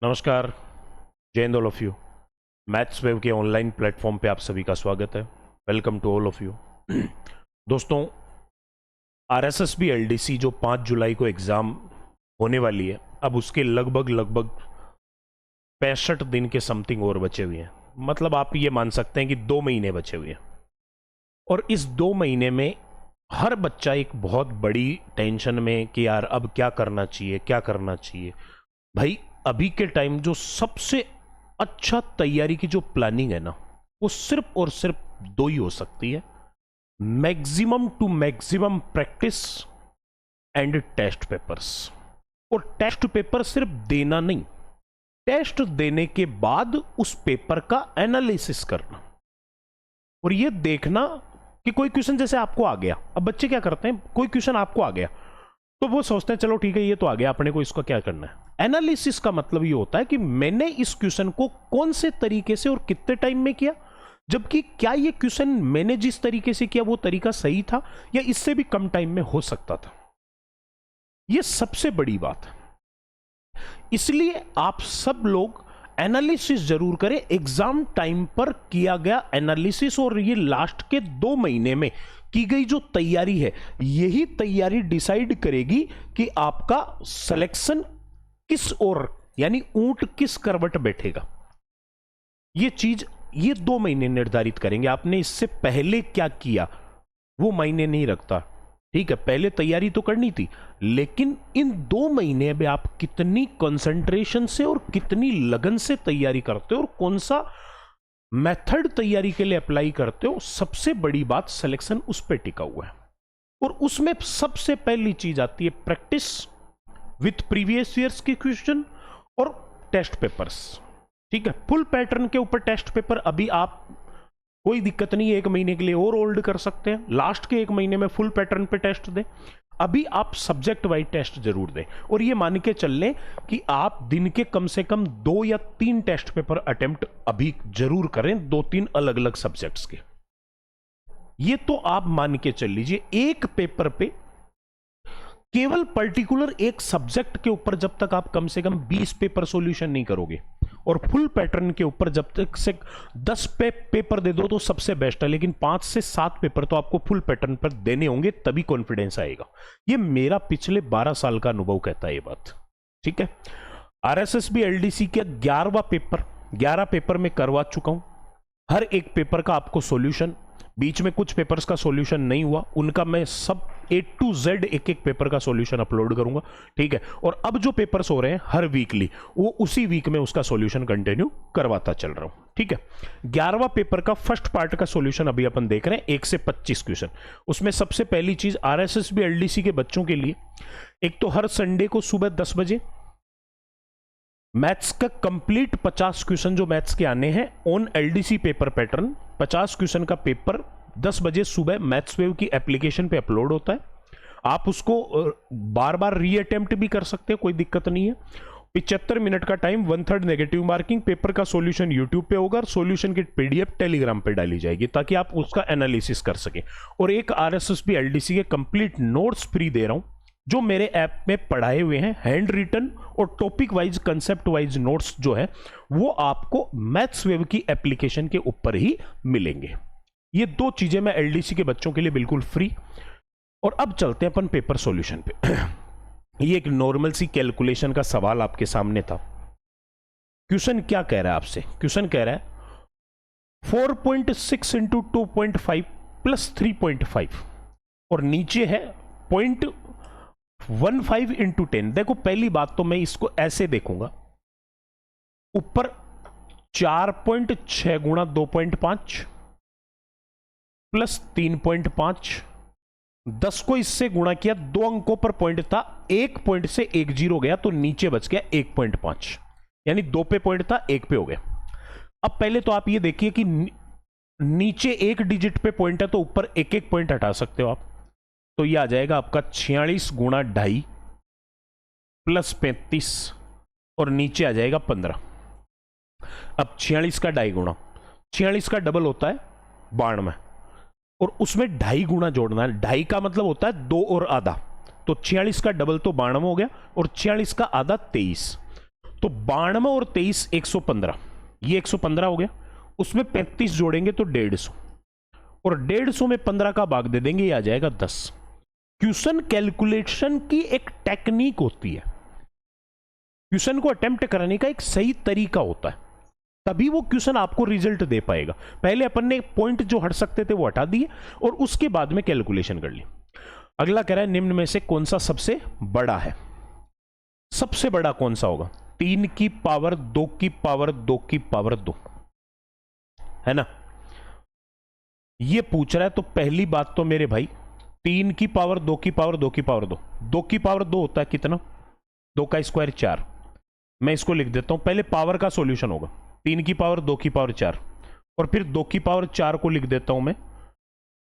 नमस्कार। जय हिंद all of you. Maths Wave के ऑनलाइन प्लेटफॉर्म पे आप सभी का स्वागत है। Welcome to all of you. दोस्तों, आरएसएसबी एलडीसी जो 5 जुलाई को एग्ज़ाम होने वाली है, अब उसके लगभग 65 दिन के समथिंग और बचे हुए हैं। मतलब आप ये मान सकते हैं कि 2 महीने बचे हुए हैं। और इस 2 महीने में हर बच्चा एक बहुत बड़ी टेंशन में कि यार अब क्या करना चाहिए। भाई, अभी के टाइम जो सबसे अच्छा तैयारी की जो प्लानिंग है ना, वो सिर्फ और सिर्फ 2 ही हो सकती है। Maximum to maximum practice and test papers. और टेस्ट पेपर सिर्फ देना नहीं, टेस्ट देने के बाद उस पेपर का एनालिसिस करना और ये देखना कि कोई क्वेश्चन जैसे आपको आ गया। अब बच्चे क्या करते हैं, कोई क्वेश्चन आपको आ गया तो वो सोचते हैं चलो ठीक है, ये तो आ गया, अपने को इसका क्या करना है। एनालिसिस का मतलब ये होता है कि मैंने इस क्वेश्चन को कौन से तरीके से और कितने टाइम में किया, जबकि क्या ये क्वेश्चन मैंने जिस तरीके से किया वो तरीका सही था या इससे भी कम टाइम में हो सकता था। ये सबसे बड़ी बात है। इसलिए आप सब लोग एनालिसिस जरूर करें। एग्जाम टाइम पर किया गया एनालिसिस और ये लास्ट के 2 महीने में की गई जो तैयारी है, यही तैयारी डिसाइड करेगी कि आपका सिलेक्शन किस ओर, यानी ऊंट किस करवट बैठेगा। ये चीज ये 2 महीने निर्धारित करेंगे। आपने इससे पहले क्या किया वो मायने नहीं रखता। ठीक है, पहले तैयारी तो करनी थी, लेकिन इन 2 महीने में आप कितनी कंसंट्रेशन से और कितनी लगन से तैयारी करते हो और कौन सा मेथड तैयारी के लिए अप्लाई करते हो, सबसे बड़ी बात सिलेक्शन उस पर टिका हुआ है। और उसमें सबसे पहली चीज आती है प्रैक्टिस विथ प्रीवियस ईयर्स के क्वेश्चन और टेस्ट पेपर्स। ठीक है, फुल पैटर्न के ऊपर टेस्ट पेपर अभी आप कोई दिक्कत नहीं है, 1 महीने के लिए और होल्ड कर सकते हैं। लास्ट के 1 महीने में फुल पैटर्न पे टेस्ट दें। अभी आप सब्जेक्ट वाइज टेस्ट जरूर दें और ये मान के चल लें कि आप दिन के कम से कम 2 या 3 टेस्ट पेपर अटेम्प्ट अभी जरूर करें, 2-3 अलग अलग सब्जेक्ट्स के। ये तो आप मान के चल लीजिए। एक पेपर पे केवल पर्टिकुलर एक सब्जेक्ट के ऊपर जब तक आप कम से कम 20 पेपर सॉल्यूशन नहीं करोगे, और फुल पैटर्न के ऊपर जब तक से 10 पेपर दे दो तो सबसे बेस्ट है, लेकिन 5 से 7 पेपर तो आपको फुल पैटर्न पर देने होंगे, तभी कॉन्फिडेंस आएगा। ये मेरा पिछले 12 साल का अनुभव कहता है ये बात। ठीक है, आरएसएसबी एलडीसी के 11 पेपर में करवा चुका हूं। हर एक पेपर का आपको सॉल्यूशन, बीच में कुछ पेपर्स का सॉल्यूशन नहीं हुआ, उनका मैं सब A to Z एक पेपर का सॉल्यूशन अपलोड करूंगा। ठीक है, और अब जो पेपर्स हो रहे हैं हर वीकली, वो उसी वीक में उसका सॉल्यूशन कंटिन्यू करवाता चल रहा हूं। ठीक है, 11वां पेपर का फर्स्ट पार्ट का सॉल्यूशन अभी अपन देख रहे हैं, 1 से 25 क्वेश्चन। उसमें सबसे पहली चीज आरएसएसबी एलडीसी के बच्चों के लिए, एक तो हर संडे को सुबह 10 बजे मैथ्स का कंप्लीट 50 क्वेश्चन जो मैथ्स के आने हैं on LDC paper pattern, 50 question का पेपर 10 बजे सुबह मैथ्स वेव की एप्लीकेशन पे अपलोड होता है। आप उसको बार बार री अटेम्प्ट भी कर सकते हैं, कोई दिक्कत नहीं है। 75 मिनट का टाइम, 1/3 नेगेटिव मार्किंग। पेपर का सॉल्यूशन यूट्यूब पे होगा और सॉल्यूशन की पीडीएफ टेलीग्राम पे डाली जाएगी ताकि आप उसका एनालिसिस कर सके। और एक आरएसएसबी एलडीसी के कंप्लीट नोट्स फ्री दे रहा हूं जो मेरे ऐप में पढ़ाए हुए हैं, हैंड रिटन और topic wise concept wise notes जो है वो आपको मैथ्स वेव की एप्लीकेशन के ऊपर ही मिलेंगे। ये 2 चीजें मैं एलडीसी के बच्चों के लिए बिल्कुल फ्री। और अब चलते हैं अपन पेपर सॉल्यूशन पे। ये एक नॉर्मल सी कैलकुलेशन का सवाल आपके सामने था। क्वेश्चन क्या कह रहा है आपसे? क्वेश्चन कह रहा है 4.6 इंटू 2.5 प्लस 3.5 और नीचे है 0.15 इंटू 10। देखो, पहली बात तो मैं इसको ऐसे देखूंगा, ऊपर 4.6 गुणा 2.5 प्लस 3.5, 10 को इससे गुणा किया, 2 अंकों पर पॉइंट था, 1 पॉइंट से 1 जीरो गया तो नीचे बच गया 1.5, यानी 2 पे पॉइंट था, 1 पे हो गया। अब पहले तो आप ये देखिए कि नीचे 1 डिजिट पे पॉइंट है तो ऊपर 1-1 पॉइंट हटा सकते हो आप। तो ये आ जाएगा आपका 46 गुणा 2.5 प्लस 35 और नीचे आ जाएगा 15। अब 46 का 2.5 गुणा, 46 का डबल होता है 92 और उसमें 2.5 गुणा जोड़ना है। 2.5 का मतलब होता है 2 और आधा, तो 46 का डबल तो 92 हो गया और 46 का आधा 23। तो 92 और 23 115, ये 115 हो गया, उसमें 35 जोड़ेंगे तो 150, और 150 में 15 का भाग दे देंगे, ये आ जाएगा 10। क्वेश्चन कैलकुलेशन की एक टेक्निक होती है, क्वेश्चन को अटेम्प्ट करने का एक सही तरीका होता है, तभी वो क्वेश्चन आपको रिजल्ट दे पाएगा। पहले अपन ने पॉइंट जो हट सकते थे वो हटा दिए और उसके बाद में कैलकुलेशन कर ली। अगला कह रहा है निम्न में से कौन सा सबसे बड़ा है। सबसे बड़ा कौन सा होगा? 3 की पावर 2 की पावर 2 की पावर 2, है ना, ये पूछ रहा है। तो पहली बात तो मेरे भाई 3 की पावर 2 की पावर 2 की पावर 2, 2 की पावर 2 होता है कितना? 2 का स्क्वायर 4। मैं इसको लिख देता हूं, पहले पावर का सॉल्यूशन होगा 3 की पावर 2 की पावर 4, और फिर 2 की पावर 4 को लिख देता हूं मैं।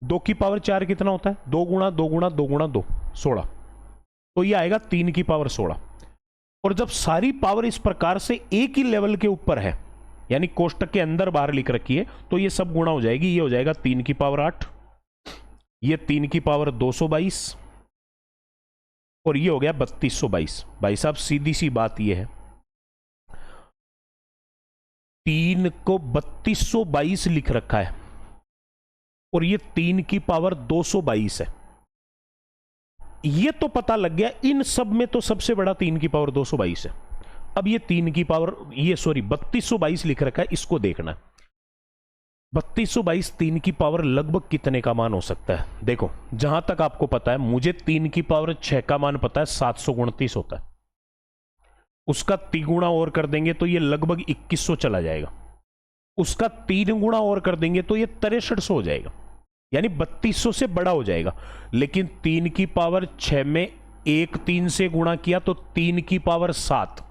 2 की पावर 4 कितना होता है? 2 गुणा 2 गुणा 2 गुणा 2, 16। तो ये आएगा 3 की पावर 16। और जब सारी पावर इस प्रकार से एक ही लेवल के ऊपर है, यानी कोष्टक के अंदर बाहर लिख रखी है, तो ये सब गुणा हो जाएगी। ये हो जाएगा 3 की पावर 8, ये 3 की पावर 222, और ये हो गया 3222। भाई साहब सीधी सी बात ये है, 3 को 3222 लिख रखा है और ये 3 की पावर 222 है। ये तो पता लग गया इन सब में तो सबसे बड़ा 3 की पावर 222 है। अब ये 3 की पावर, ये सॉरी 3222 लिख रखा है, इसको देखना है। 3222 3 की पावर लगभग कितने का मान हो सकता है? देखो, जहां तक आपको पता है, मुझे 3 की पावर 6 का मान पता है, 729 होता है। उसका 3 गुणा और कर देंगे तो ये लगभग 2100 चला जाएगा। उसका 3 गुणा और कर देंगे तो ये 6300 हो जाएगा, यानी 3200 से बड़ा हो जाएगा। लेकिन 3 की पावर 6 में एक 3 से गुणा किया तो 3 की पावर 7,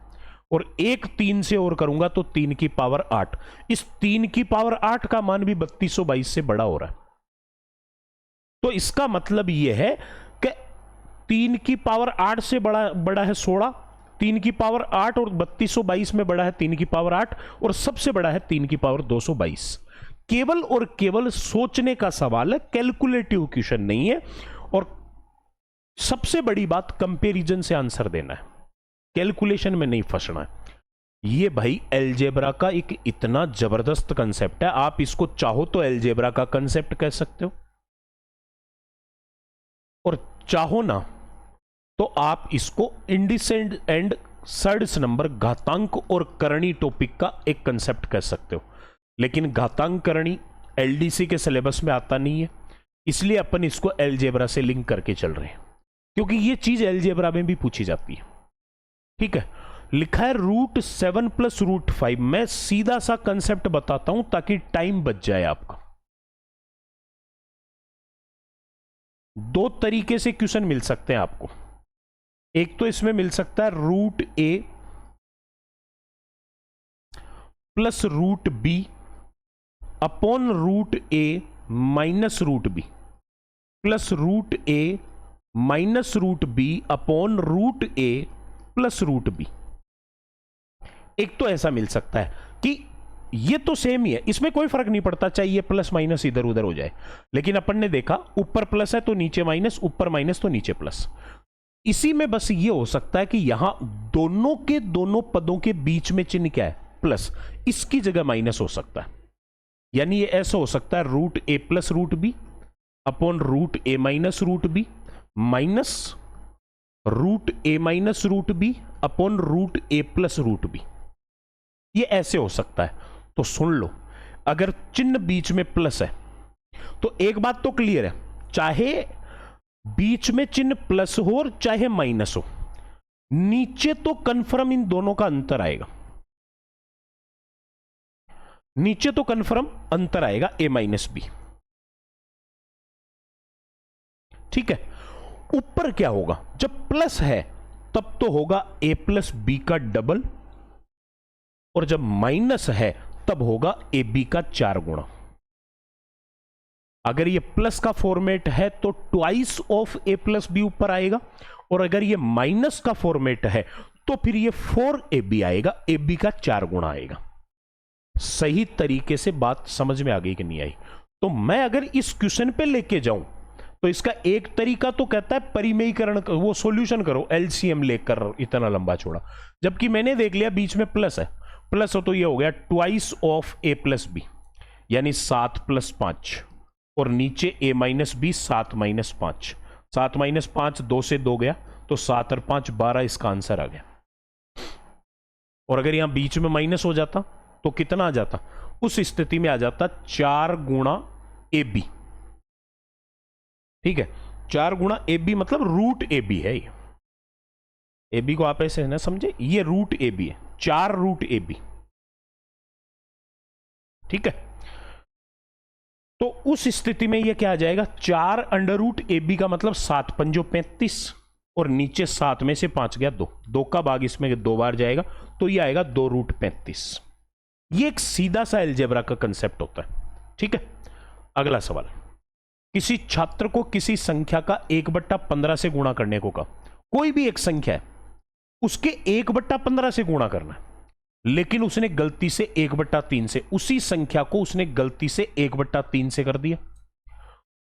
और एक 3 से और करूंगा तो 3 की पावर 8। इस 3 की पावर 8 का मान भी 3222 से बड़ा हो रहा है। तो इसका मतलब यह है कि 3 की पावर 8 से बड़ा है 16, 3 की पावर 8 और 3222 में बड़ा है 3 की पावर 8, और सबसे बड़ा है 3 की पावर 222। केवल और केवल सोचने का सवाल है, कैलकुलेटिव क्वेश्चन नहीं है। और सबसे बड़ी बात कंपैरिजन से आंसर देना है, कैलकुलेशन में नहीं फंसना है। ये भाई अलजेब्रा का एक इतना जबरदस्त कंसेप्ट है, आप इसको चाहो तो अलजेब्रा का कंसेप्ट कह सकते हो, और चाहो ना तो आप इसको इंडिसेंट एंड सर्ड्स नंबर, घातांक और करणी टॉपिक का एक कंसेप्ट कह सकते हो। लेकिन घातांक करणी एलडीसी के सिलेबस में आता नहीं है, इसलिए अपन इसको अलजेब्रा से लिंक करके चल रहे हैं, क्योंकि ये चीज अलजेब्रा में भी पूछी जाती है। ठीक है, लिखा है √7 + √5। मैं सीधा सा कंसेप्ट बताता हूं ताकि टाइम बच जाए आपका। 2 तरीके से क्वेश्चन मिल सकते हैं आपको। एक तो इसमें मिल सकता है √a + √b upon √a minus √b plus √a minus √b upon √a plus √b। एक तो ऐसा मिल सकता है कि ये तो सेम ही है, इसमें कोई फर्क नहीं पड़ता, चाहिए प्लस माइनस इधर उधर हो जाए। लेकिन अपन ने देखा ऊपर प्लस है तो नीचे माइनस, ऊपर माइनस तो नीचे प्लस। इसी में बस ये हो सकता है कि यहां दोनों के दोनों पदों के बीच में चिन्ह क्या है? प्लस, इसकी जगह माइनस हो सकता है। यानी ये ऐसा हो सकता है √a + √b upon √a minus √b minus √a minus √b upon √a + √b। ये ऐसे हो सकता है। तो सुन लो, अगर चिन्ह बीच में प्लस है तो एक बात तो क्लियर है, चाहे बीच में चिन्ह प्लस हो और चाहे माइनस हो, नीचे तो कंफर्म इन दोनों का अंतर आएगा। नीचे तो कंफर्म अंतर आएगा a माइनस b। ठीक है, ऊपर क्या होगा? जब प्लस है तब तो होगा a + b का डबल, और जब माइनस है तब होगा ab का 4 गुणा। अगर ये प्लस का फॉर्मेट है तो ट्वाइस ऑफ a + b ऊपर आएगा, और अगर ये माइनस का फॉर्मेट है तो फिर ये 4ab आएगा, ab का 4 गुणा आएगा। सही तरीके से बात समझ में आ गई कि नहीं आई? तो मैं अगर इस क्वेश्चन पे लेके जाऊं तो इसका एक तरीका तो कहता है परिमेयीकरण, वो सॉल्यूशन करो एलसीएम लेकर इतना लंबा छोड़ा, जबकि मैंने देख लिया बीच में प्लस है, प्लस हो तो ये हो गया twice of A plus B, यानी 7 + 5, और नीचे a - b 7 - 5, 7 - 5 2 से 2 गया, तो 7 और 5 12, इसका आंसर आ गया। और अगर यहां बीच में माइनस हो जाता तो कितना आ जाता, उस स्थिति में आ जाता 4 गुणा AB, ठीक है, 4 गुणा AB मतलब रूट AB है ये, AB को आप ऐसे है ना समझे, ये रूट AB है, 4 रूट AB, ठीक है। तो उस स्थिति में ये क्या आ जाएगा, 4 अंडर रूट AB का मतलब 7 × 5 = 35, और नीचे 7 में से 5 गया 2, 2 का भाग इसमें 2 बार जाएगा, तो ये आएगा 2√35। ये एक सीधा सा अलजेब्रा का कंसेप्ट होता है, ठीक है। अगला सवाल, किसी छात्र को किसी संख्या का 1/15 से गुणा करने को कहा, कोई भी एक संख्या है उसके 1/15 से गुणा करना है, लेकिन उसने गलती से 1/3 से, उसी संख्या को उसने गलती से 1/3 से कर दिया,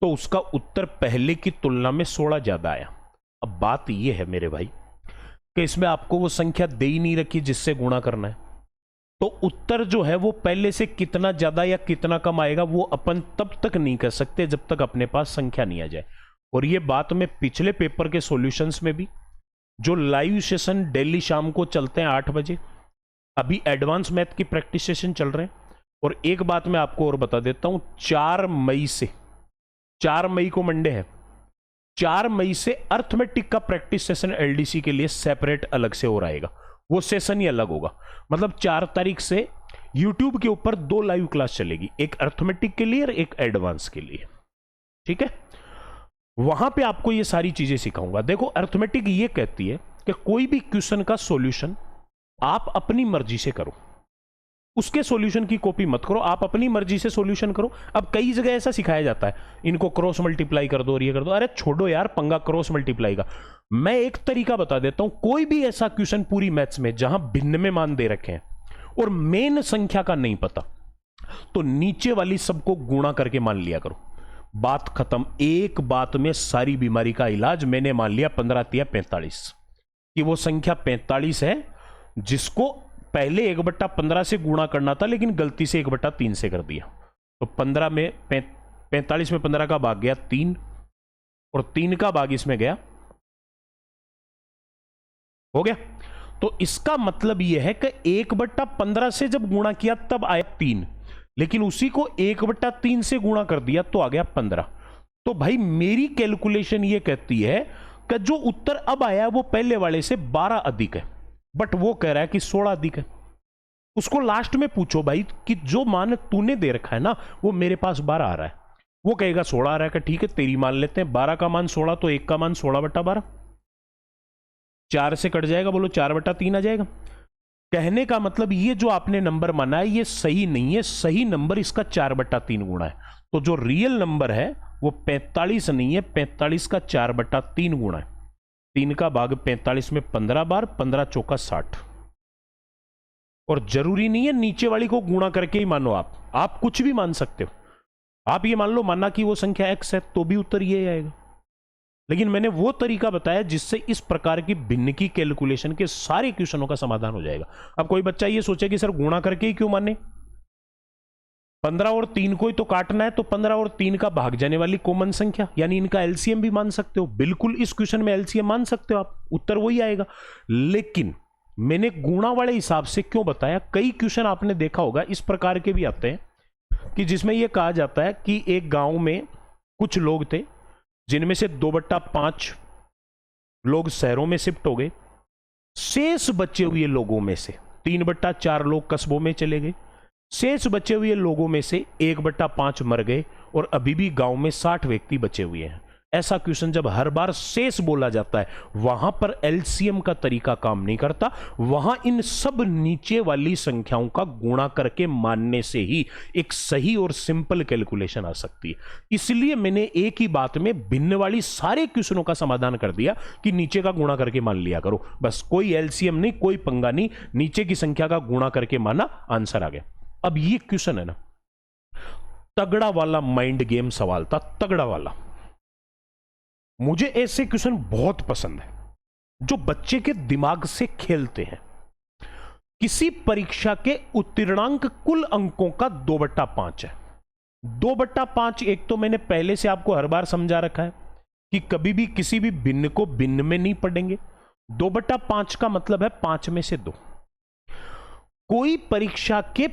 तो उसका उत्तर पहले की तुलना में 16 ज्यादा आया। अब बात यह है मेरे भाई कि इसमें आपको वो संख्या दे ही नहीं रखी जिससे गुणा करना है, तो उत्तर जो है वो पहले से कितना ज्यादा या कितना कम आएगा वो अपन तब तक नहीं कर सकते जब तक अपने पास संख्या नहीं आ जाए। और ये बात मैं पिछले पेपर के सॉल्यूशंस में भी, जो लाइव सेशन डेली शाम को चलते हैं 8 बजे, अभी एडवांस मैथ की प्रैक्टिस सेशन चल रहे हैं। और एक बात मैं आपको और बता देता हूं, 4 मई से, 4 मई को मंडे है, 4 मई से अर्थमेटिक का प्रैक्टिस सेशन एलडीसी के लिए सेपरेट अलग से हो रहेगा, वो सेशन ही अलग होगा। मतलब 4 तारीख से यूट्यूब के ऊपर 2 लाइव क्लास चलेगी, एक अर्थमेटिक के लिए और एक एडवांस के लिए, ठीक है। वहां पे आपको ये सारी चीजें सिखाऊंगा। देखो अर्थमेटिक ये कहती है कि कोई भी क्वेश्चन का सॉल्यूशन आप अपनी मर्जी से करो, उसके सॉल्यूशन की कॉपी मत करो, आप अपनी मर्जी से सॉल्यूशन करो। अब कई जगह ऐसा सिखाया जाता है, इनको क्रॉस मल्टीप्लाई कर दो और ये कर दो, अरे छोड़ो यार पंगा क्रॉस मल्टीप्लाई का। मैं एक तरीका बता देता हूं, कोई भी ऐसा क्वेश्चन पूरी मैथ्स में जहां भिन्न में मान दे रखे हैं और मेन संख्या का नहीं पता, तो नीचे वाली सबको गुणा करके मान लिया करो, बात खत्म। एक बात में सारी बीमारी का इलाज। मैंने मान लिया 15 × 45 कि वो संख्या 45 है, जिसको पहले 1/15 से गुणा करना था लेकिन गलती से 1/3 से कर दिया। तो 15 में 45 में 15 का भाग गया 3, और 3 का भाग इसमें गया, हो गया। तो इसका मतलब यह है कि 1/15 से जब गुणा किया तब आया 3, लेकिन उसी को 1/3 से गुणा कर दिया तो आ गया 15। तो भाई मेरी कैलकुलेशन यह कहती है कि जो उत्तर अब आया वो पहले वाले से 12 अधिक है, बट वो कह रहा है कि 16 अधिक है। उसको लास्ट में पूछो भाई कि जो मान तूने दे रखा है ना वो मेरे पास 12 आ रहा है, वो कहेगा 16 आ रहा है, कि ठीक है तेरी मान लेते हैं, 12 का मान 16 तो 1 का मान 16/12, 4 से कट जाएगा, बोलो 4/3 आ जाएगा। कहने का मतलब ये जो आपने नंबर माना है ये सही नहीं है, सही नंबर इसका 4/3 गुणा है। तो जो रियल नंबर है वो 45 नहीं है, 45 का 4/3 गुणा है। 3 का भाग 45 में 15 बार, 15 चौका 60। और जरूरी नहीं है नीचे वाली को गुणा करके ही मानो, आप कुछ भी मान सकते हो। आप ये मान लो माना कि वो संख्या x है तो भी उत्तर ये आएगा, लेकिन मैंने वो तरीका बताया जिससे इस प्रकार की भिन्न की कैलकुलेशन के सारे क्वेश्चनों का समाधान हो जाएगा। अब कोई बच्चा ये सोचे कि सर गुणा करके ही क्यों माने, 15 और 3 को ही तो काटना है, तो 15 और 3 का भाग जाने वाली कॉमन संख्या, यानी इनका एलसीएम भी मान सकते हो। बिल्कुल इस क्वेश्चन में एलसीएम मान सकते हो आप, उत्तर वही आएगा। लेकिन मैंने गुणा वाले हिसाब से क्यों बताया, कई क्वेश्चन आपने देखा होगा इस प्रकार के भी आते हैं कि जिसमें यह कहा जाता है कि एक गांव में कुछ लोग थे जिनमें से 2/5 लोग शहरों में शिफ्ट हो गए, शेष बचे हुए लोगों में से 3/4 लोग कस्बों में चले गए, शेष बचे हुए लोगों में से 1/5 मर गए और अभी भी गांव में 60 व्यक्ति बचे हुए हैं। ऐसा क्वेश्चन जब हर बार शेष बोला जाता है वहां पर एलसीएम का तरीका काम नहीं करता, वहां इन सब नीचे वाली संख्याओं का गुणा करके मानने से ही एक सही और सिंपल कैलकुलेशन आ सकती है। इसलिए मैंने एक ही बात में भिन्न वाली सारे क्वेश्चनों का समाधान कर दिया कि नीचे का गुणा करके मान लिया करो, बस कोई एलसीएम नहीं, कोई पंगा नहीं, नीचे की संख्या का गुणा करके माना, आंसर आ गया। अब ये क्वेश्चन है ना, तगड़ा वाला माइंड गेम सवाल था, तगड़ा वाला। मुझे ऐसे क्वेश्चन बहुत पसंद है जो बच्चे के दिमाग से खेलते हैं। किसी परीक्षा के उत्तीर्णांक कुल अंकों का 2/5 है। 2/5 एक तो मैंने पहले से आपको हर बार समझा रखा है कि कभी भी किसी भी भिन्न को भिन्न में नहीं पढ़ेंगे। 2/5 का मतलब है 5 में से 2। कोई परीक्षा के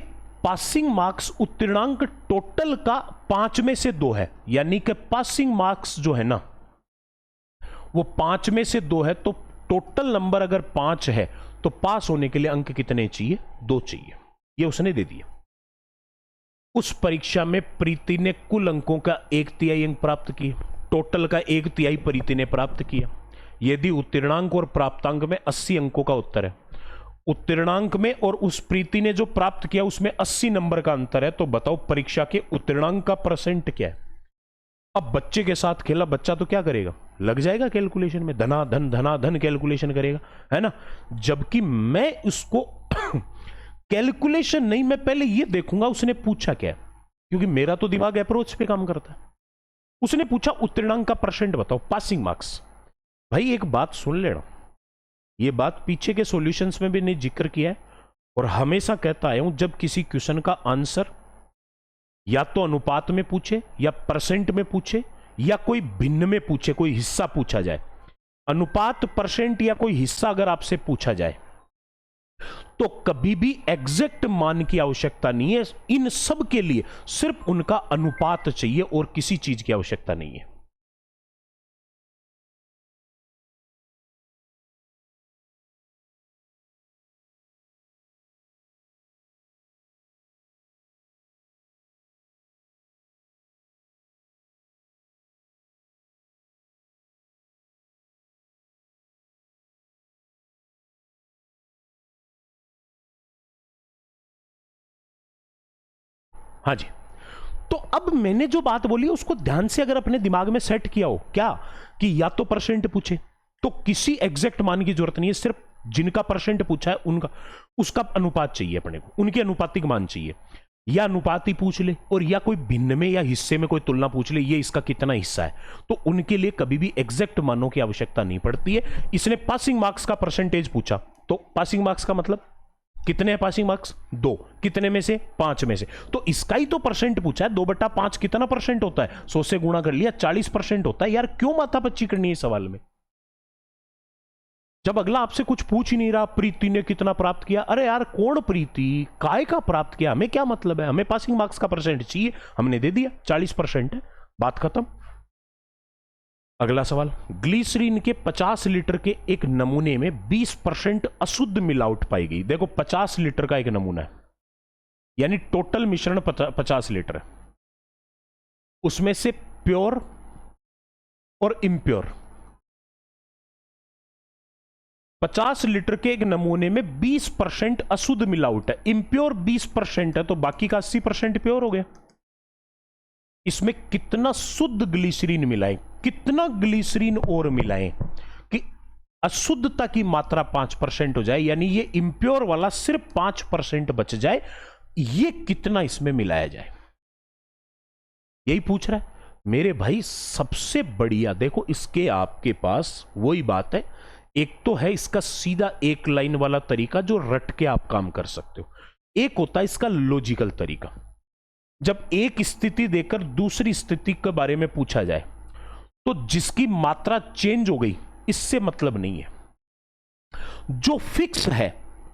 पासिंग मार्क्स उत्तीर्णांक टोटल का 5 में से 2 है, यानी कि पासिंग मार्क्स जो है ना वो 5 में से 2 है, तो टोटल नंबर अगर 5 है तो पास होने के लिए अंक कितने चाहिए? 2 चाहिए। ये उसने दे दिया। उस परीक्षा में प्रीति ने कुल अंकों का 1/3 अंक प्राप्त किए, टोटल का 1/3 प्रीति ने प्राप्त किया। यदि उत्तीर्णांक और प्राप्तांक में 80 अंकों का उत्तर है, उत्तीर्णांक में और उस प्रीति ने जो प्राप्त किया उसमें 80 नंबर का अंतर है, तो बताओ परीक्षा के उत्तीर्णांक का परसेंट क्या है? अब बच्चे के साथ खेला, बच्चा तो क्या करेगा? लग जाएगा कैलकुलेशन में, धनाधन कैलकुलेशन करेगा, है ना। जबकि मैं उसको कैलकुलेशन नहीं, मैं पहले ये देखूंगा उसने पूछा क्या है, क्योंकि मेरा तो दिमाग अप्रोच पे काम करता है। उसने पूछा उत्तीर्णांक का परसेंट बताओ, पासिंग मार्क्स। भाई एक बात सुन लेना, ये बात पीछे के सॉल्यूशंस में भी नहीं जिक्र किया है और हमेशा कहता आया हूं, जब किसी क्वेश्चन का आंसर या तो अनुपात में पूछे या परसेंट में पूछे या कोई भिन्न में पूछे, कोई हिस्सा पूछा जाए, अनुपात, परसेंट या कोई हिस्सा अगर आपसे पूछा जाए तो कभी भी एग्जैक्ट मान की आवश्यकता नहीं है। इन सब के लिए सिर्फ उनका अनुपात चाहिए और किसी चीज की आवश्यकता नहीं है। हाँ जी, तो अब मैंने जो बात बोली उसको ध्यान से अगर अपने दिमाग में सेट किया हो क्या, कि या तो परसेंट पूछे तो किसी एग्जैक्ट मान की जरूरत नहीं है, सिर्फ जिनका परसेंट पूछा है उनका, उसका अनुपात चाहिए अपने को, उनके अनुपातिक मान चाहिए, या अनुपात ही पूछ ले और या कोई भिन्न में या हिस्से में कोई तुलना पूछ ले, ये इसका कितना हिस्सा है, तो उनके लिए कभी भी एग्जैक्ट मानों की आवश्यकता नहीं पड़ती है। इसने पासिंग मार्क्स का परसेंटेज पूछा, तो पासिंग मार्क्स का मतलब कितने हैं पासिंग मार्क्स? 2। कितने में से? 5 में से। तो इसका ही तो परसेंट पूछा है, 2/5 कितना परसेंट होता है? 100 से गुणा कर लिया, 40% होता है। यार क्यों माथापच्ची करनी है सवाल में, जब अगला आपसे कुछ पूछ ही नहीं रहा, प्रीति ने कितना प्राप्त किया। अरे यार कौन प्रीति, काय का प्राप्त किया, हमें क्या मतलब है, हमें पासिंग मार्क्स का परसेंट चाहिए, हमने दे दिया 40% है, बात खत्म। अगला सवाल, ग्लिसरीन के 50 लीटर के एक नमूने में 20% अशुद्ध मिलावट पाई गई। देखो 50 लीटर का एक नमूना है, यानी टोटल मिश्रण 50 लीटर है, उसमें से प्योर और इम्प्योर 50 लीटर के एक नमूने में 20% अशुद्ध मिलावट है, इम्प्योर 20% है, तो बाकी का 80% प्योर हो गया। इसमें कितना शुद्ध ग्लिसरीन मिलाएं, कितना ग्लिसरीन और मिलाएं कि अशुद्धता की मात्रा 5% हो जाए, यानी ये इंप्योर वाला सिर्फ 5% बच जाए, ये कितना इसमें मिलाया जाए, यही पूछ रहा है मेरे भाई। सबसे बढ़िया देखो, इसके आपके पास वही बात है, एक तो है इसका सीधा एक लाइन वाला तरीका जो रट के आप काम कर सकते हो, एक होता है इसका लॉजिकल तरीका। जब एक स्थिति देकर दूसरी स्थिति के बारे में पूछा जाए तो जिसकी मात्रा चेंज हो गई इससे मतलब नहीं है, जो फिक्स है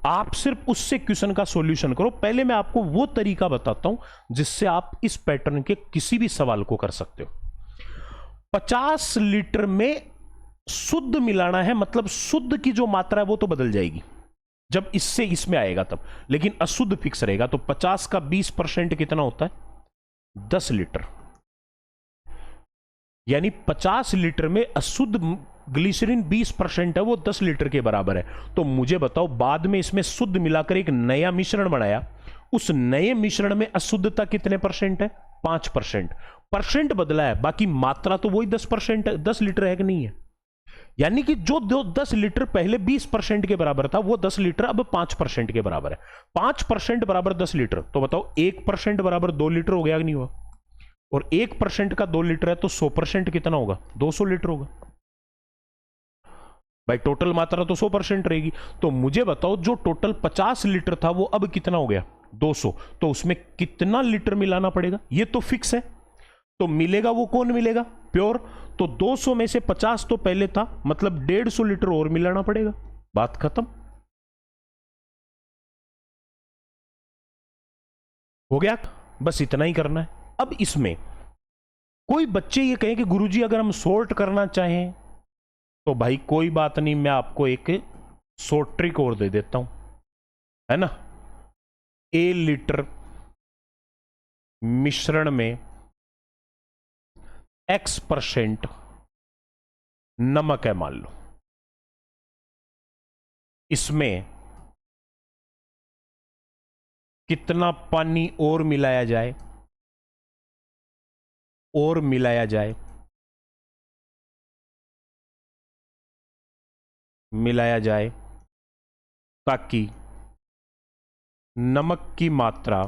आप सिर्फ उससे क्वेश्चन का सॉल्यूशन करो। पहले मैं आपको वो तरीका बताता हूं जिससे आप इस पैटर्न के किसी भी सवाल को कर सकते हो। 50 लीटर में शुद्ध मिलाना है, मतलब शुद्ध की जो मात्रा है वो तो बदल जाएगी जब इससे इसमें आएगा तब, लेकिन अशुद्ध फिक्स रहेगा। तो 50 का 20% कितना होता है? 10 लीटर, यानी 50 लीटर में अशुद्ध ग्लिसरीन 20% है, वो 10 लीटर के बराबर है। तो मुझे बताओ, बाद में इसमें शुद्ध मिलाकर एक नया मिश्रण बनाया, उस नए मिश्रण में अशुद्धता कितने परसेंट है? 5%। परसेंट बदला है, बाकी मात्रा तो वही 10% है, 10 लीटर है कि नहीं है। यानी कि जो 10 लीटर पहले 20% के बराबर था, वो 10 लीटर अब 5% के बराबर है। 5% बराबर 10 लीटर, तो बताओ 1% बराबर 2 लीटर हो गया कि नहीं हुआ? और 1% का 2 लीटर है तो 100% कितना होगा? 200 लीटर होगा भाई। टोटल मात्रा तो 100% रहेगी। तो मुझे बताओ जो टोटल 50 लीटर था वो अब कितना हो गया? 200। तो उसमें कितना लीटर मिलाना पड़ेगा? ये तो फिक्स है। तो मिलेगा वो कौन मिलेगा? प्योर। तो 200 में से 50 तो पहले था, मतलब 150 लीटर और मिलाना पड़ेगा। बात खत्म हो गया। बस इतना ही करना है। अब इसमें कोई बच्चे ये कहें कि गुरुजी अगर हम सॉर्ट करना चाहें तो भाई कोई बात नहीं, मैं आपको एक सॉर्ट ट्रिक और दे देता हूं, है ना। ए लीटर मिश्रण में X% नमक है मान लो, इसमें कितना पानी और मिलाया जाए, और मिलाया जाए, मिलाया जाए ताकि नमक की मात्रा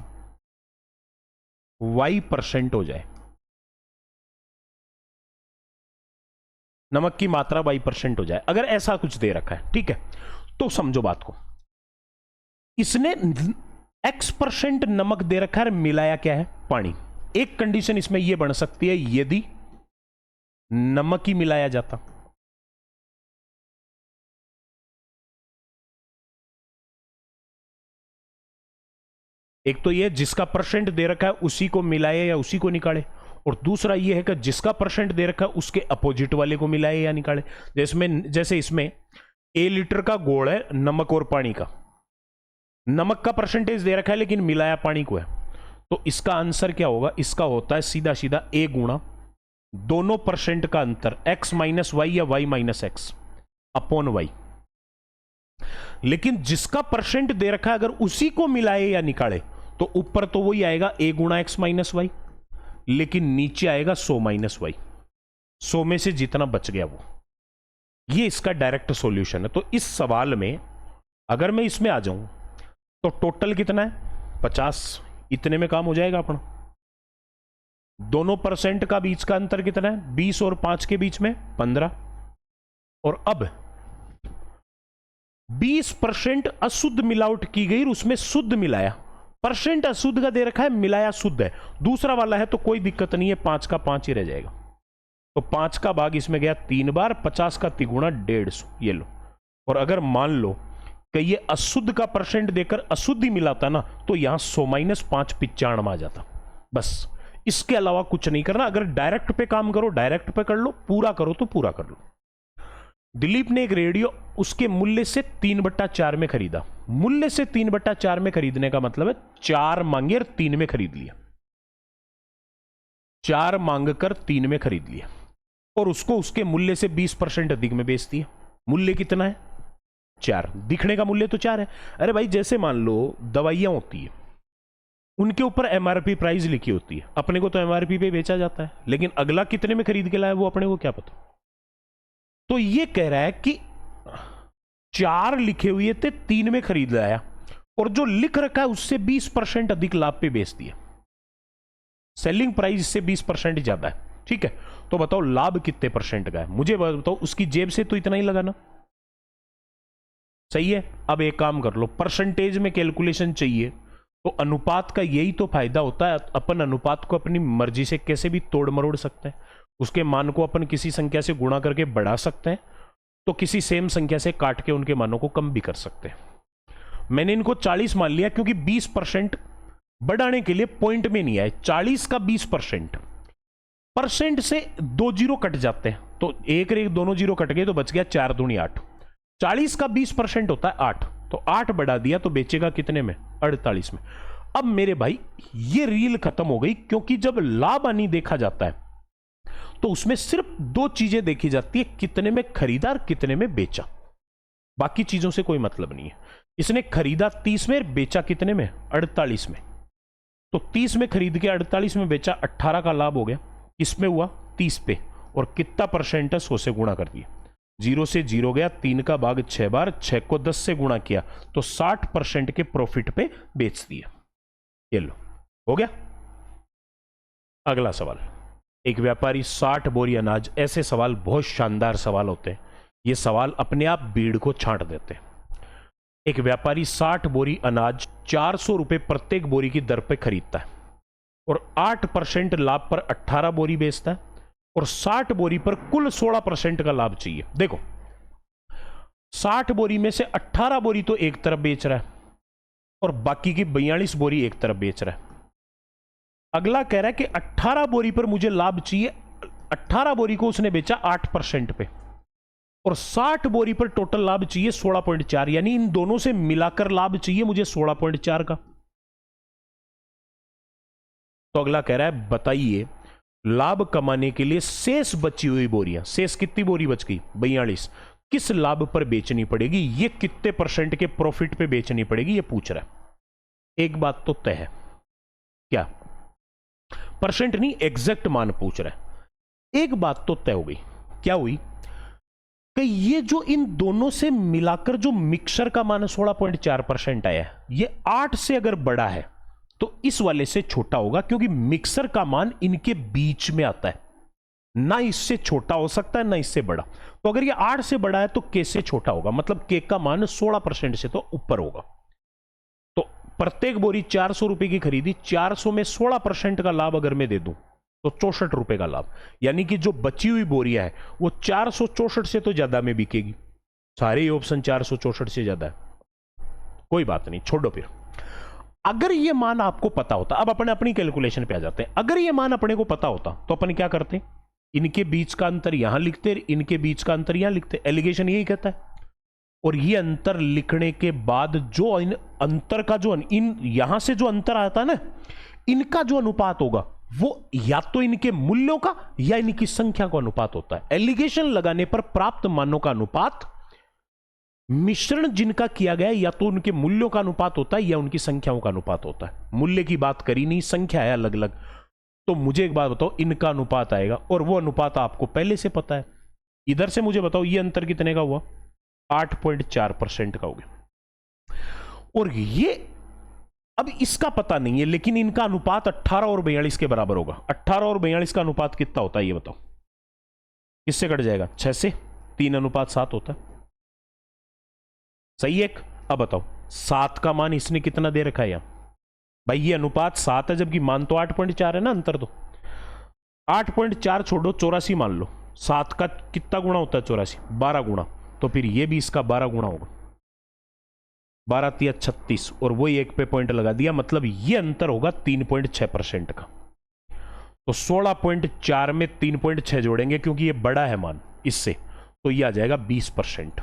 Y% हो जाए। नमक की मात्रा Y% हो जाए, अगर ऐसा कुछ दे रखा है, ठीक है। तो समझो बात को, इसने X% नमक दे रखा है, मिलाया क्या है? पानी। एक कंडीशन इसमें यह बन सकती है यदि नमक ही मिलाया जाता। एक तो यह जिसका परसेंट दे रखा है उसी को मिलाए या उसी को निकाले, और दूसरा यह है कि जिसका परसेंट दे रखा है उसके अपोजिट वाले को मिलाए या निकाले। जैसे इसमें A लीटर का गोड़ है नमक और पानी का, नमक का परसेंटेज दे रखा है लेकिन मिलाया पानी को है, तो इसका आंसर क्या होगा? इसका होता है सीधा सीधा A गुणा दोनों परसेंट का अंतर X माइनस वाई या Y minus X upon Y. लेकिन जिसका परसेंट दे रखा है अगर उसी को मिलाए या निकाले तो ऊपर तो वही आएगा A गुणा X माइनस वाई, लेकिन नीचे आएगा 100 माइनस वाई। 100 में से जितना बच गया वो, ये इसका डायरेक्ट सॉल्यूशन है। तो इस सवाल में अगर मैं इसमें आ जाऊं तो टोटल कितना है? 50। इतने में काम हो जाएगा अपना। दोनों परसेंट का बीच का अंतर कितना है? 20 और 5 के बीच में 15। और अब 20% अशुद्ध मिलावट की गई, उसमें शुद्ध मिलाया। परसेंट अशुद्ध का दे रखा है, मिलाया शुद्ध है। दूसरा वाला है तो कोई दिक्कत नहीं है, 5 का 5 ही रह जाएगा। तो 5 का भाग इसमें गया 3 बार, 50 का तिगुना 150, ये लो। और अगर मान लो कि ये अशुद्ध का परसेंट देकर अशुद्ध ही मिलाता ना, तो यहां 100 माइनस 5 95 आ जाता। बस इसके अलावा कुछ नहीं करना। अगर डायरेक्ट पे काम करो डायरेक्ट पे कर लो, पूरा करो तो पूरा कर लो। दिलीप ने एक रेडियो उसके मूल्य से 3/4 में खरीदा। मूल्य से 3/4 में खरीदने का मतलब है 4 मांगे और 3 में खरीद लिया। 4 मांग कर 3 में खरीद लिया और उसको उसके मूल्य से 20% अधिक में बेच दिया। मूल्य कितना है? 4। दिखने का मूल्य तो 4 है। अरे भाई जैसे मान लो दवाइयां होती है, उनके ऊपर MRP प्राइस लिखी होती है, अपने को तो MRP पे बेचा जाता है, लेकिन अगला कितने में खरीद के लाया वो अपने को क्या पता। तो ये कह रहा है कि 4 लिखे हुए थे, 3 में खरीद लाया, और जो लिख रखा है उससे 20% अधिक लाभ पे बेच दिया। सेलिंग प्राइस से 20% ज्यादा है, ठीक है। तो बताओ लाभ कितने परसेंट का है? मुझे बताओ, उसकी जेब से तो इतना ही लगाना, सही है। अब एक काम कर लो, परसेंटेज में कैलकुलेशन चाहिए तो अनुपात का यही तो फायदा होता है। अपन अनुपात को अपनी मर्जी से कैसे भी तोड़ मरोड़ सकते हैं। उसके मान को अपन किसी संख्या से गुणा करके बढ़ा सकते हैं, तो किसी सेम संख्या से काट के उनके मानों को कम भी कर सकते हैं। मैंने इनको 40 मान लिया क्योंकि 20% बढ़ाने के लिए पॉइंट में नहीं आए। 40 का 20%, परसेंट से 2 जीरो कट जाते हैं, तो एक रे दोनों जीरो कट गए तो बच गया 4 दूनी 8। 40 का 20% होता है 8, तो 8 बढ़ा दिया तो बेचेगा कितने में? 48 में। अब मेरे भाई ये रील खत्म हो गई, क्योंकि जब लाभ हानि देखा जाता है तो उसमें सिर्फ 2 चीजें देखी जाती है, कितने में खरीदा और कितने में बेचा। बाकी चीजों से कोई मतलब नहीं है। इसने खरीदा 30 में, बेचा कितने में? 48 में। तो 30 में खरीद के 48 में बेचा, 18 का लाभ हो गया। किसमें हुआ? 30 पे। और कितना परसेंट है? 100 से गुणा कर दिया। 0 से 0 गया, 3 का भाग 6 बार, 6 को 10 से गुणा किया तो 60% के प्रॉफिट पे बेच दिया। ये लो, हो गया। अगला सवाल, एक व्यापारी 60 बोरी अनाज, ऐसे सवाल बहुत शानदार सवाल होते हैं, ये सवाल अपने आप भीड़ को छांट देते हैं। एक व्यापारी 60 बोरी अनाज 400 रुपए प्रत्येक बोरी की दर पे खरीदता है और 8% लाभ पर 18 बोरी बेचता है और 60 बोरी पर कुल 16% का लाभ चाहिए। देखो 60 बोरी में से 18 बोरी तो एक तरफ बेच रहा है और बाकी की 42 बोरी एक तरफ बेच रहा है। अगला कह रहा है कि 18 बोरी पर मुझे लाभ चाहिए, 18 बोरी को उसने बेचा 8% पे और 60 बोरी पर टोटल लाभ चाहिए 16.4, यानी इन दोनों से मिलाकर लाभ चाहिए मुझे 16.4 का। तो अगला कह रहा है बताइए लाभ कमाने के लिए शेष बची हुई बोरियां, शेष कितनी बोरी बच गई 42, किस लाभ पर बेचनी पड़ेगी, ये कितने % के प्रॉफिट पे बेचनी पड़ेगी, ये पूछ रहा है। एक बात तो तय है, क्या परसेंट नहीं एग्जैक्ट मान पूछ रहा है। एक बात तो तय हो गई, क्या हुई कि ये जो इन दोनों से मिलाकर जो मिक्सर का मान 16.4% आया है, ये 8 से अगर बड़ा है तो इस वाले से छोटा होगा, क्योंकि मिक्सर का मान इनके बीच में आता है, ना इससे छोटा हो सकता है ना इससे बड़ा। तो अगर ये 8 से बड़ा है तो के से छोटा होगा, मतलब के का मान 16% से तो ऊपर होगा। तो प्रत्येक बोरी 400 रुपए की खरीदी, 400 में 16% का लाभ अगर मैं दे दूं तो 64 रुपए का लाभ, यानी कि जो बची हुई बोरियां है वो 464 से तो ज्यादा में बिकेगी। सारे ही ऑप्शन 464 से ज्यादा है, कोई बात नहीं, छोड़ो। फिर अगर ये मान आपको पता होता, अब अपन अपनी कैलकुलेशन पे आ जाते हैं, अगर ये मान अपने को पता होता तो अपन क्या करते, इनके बीच का अंतर यहां लिखते, इनके बीच का अंतर यहां लिखते, एलिगेशन यही कहता है। और ये अंतर लिखने के बाद जो इन अंतर का जो इन यहां से जो अंतर आता है ना, इनका जो अनुपात होगा वो या तो इनके मूल्यों का या इनकी संख्या का अनुपात होता है। एलिगेशन लगाने पर प्राप्त मानों का अनुपात मिश्रण जिनका किया गया है या तो उनके मूल्यों का अनुपात होता है या उनकी संख्याओं का अनुपात होता है। मूल्य की बात करी नहीं, संख्या है अलग अलग। तो मुझे एक बात बताओ, इनका अनुपात आएगा और वो अनुपात आपको पहले से पता है। इधर से मुझे बताओ ये अंतर कितने का हुआ, 8.4% का हो गया। और ये अब इसका पता नहीं है, लेकिन इनका अनुपात 18 और 42 के बराबर होगा। 18 और 42 का अनुपात कितना होता है ये बताओ, किससे कट जाएगा, 6 से, 3:7 होता है, सही है। अब बताओ 7 का मान इसने कितना दे रखा है यहां, भाई ये अनुपात 7 है जबकि मान तो 8.4 है ना, अंतर तो 8.4 छोड़ो, 84 मान लो। 7 का कितना गुणा होता है 84, 12 गुणा, तो फिर ये भी इसका 12 गुणा होगा, 12 तिया 36, और वही एक पे पॉइंट लगा दिया, मतलब ये अंतर होगा 3.6% का। तो 16.4 में 3.6 जोड़ेंगे क्योंकि ये बड़ा है मान इससे, तो ये आ जाएगा 20%।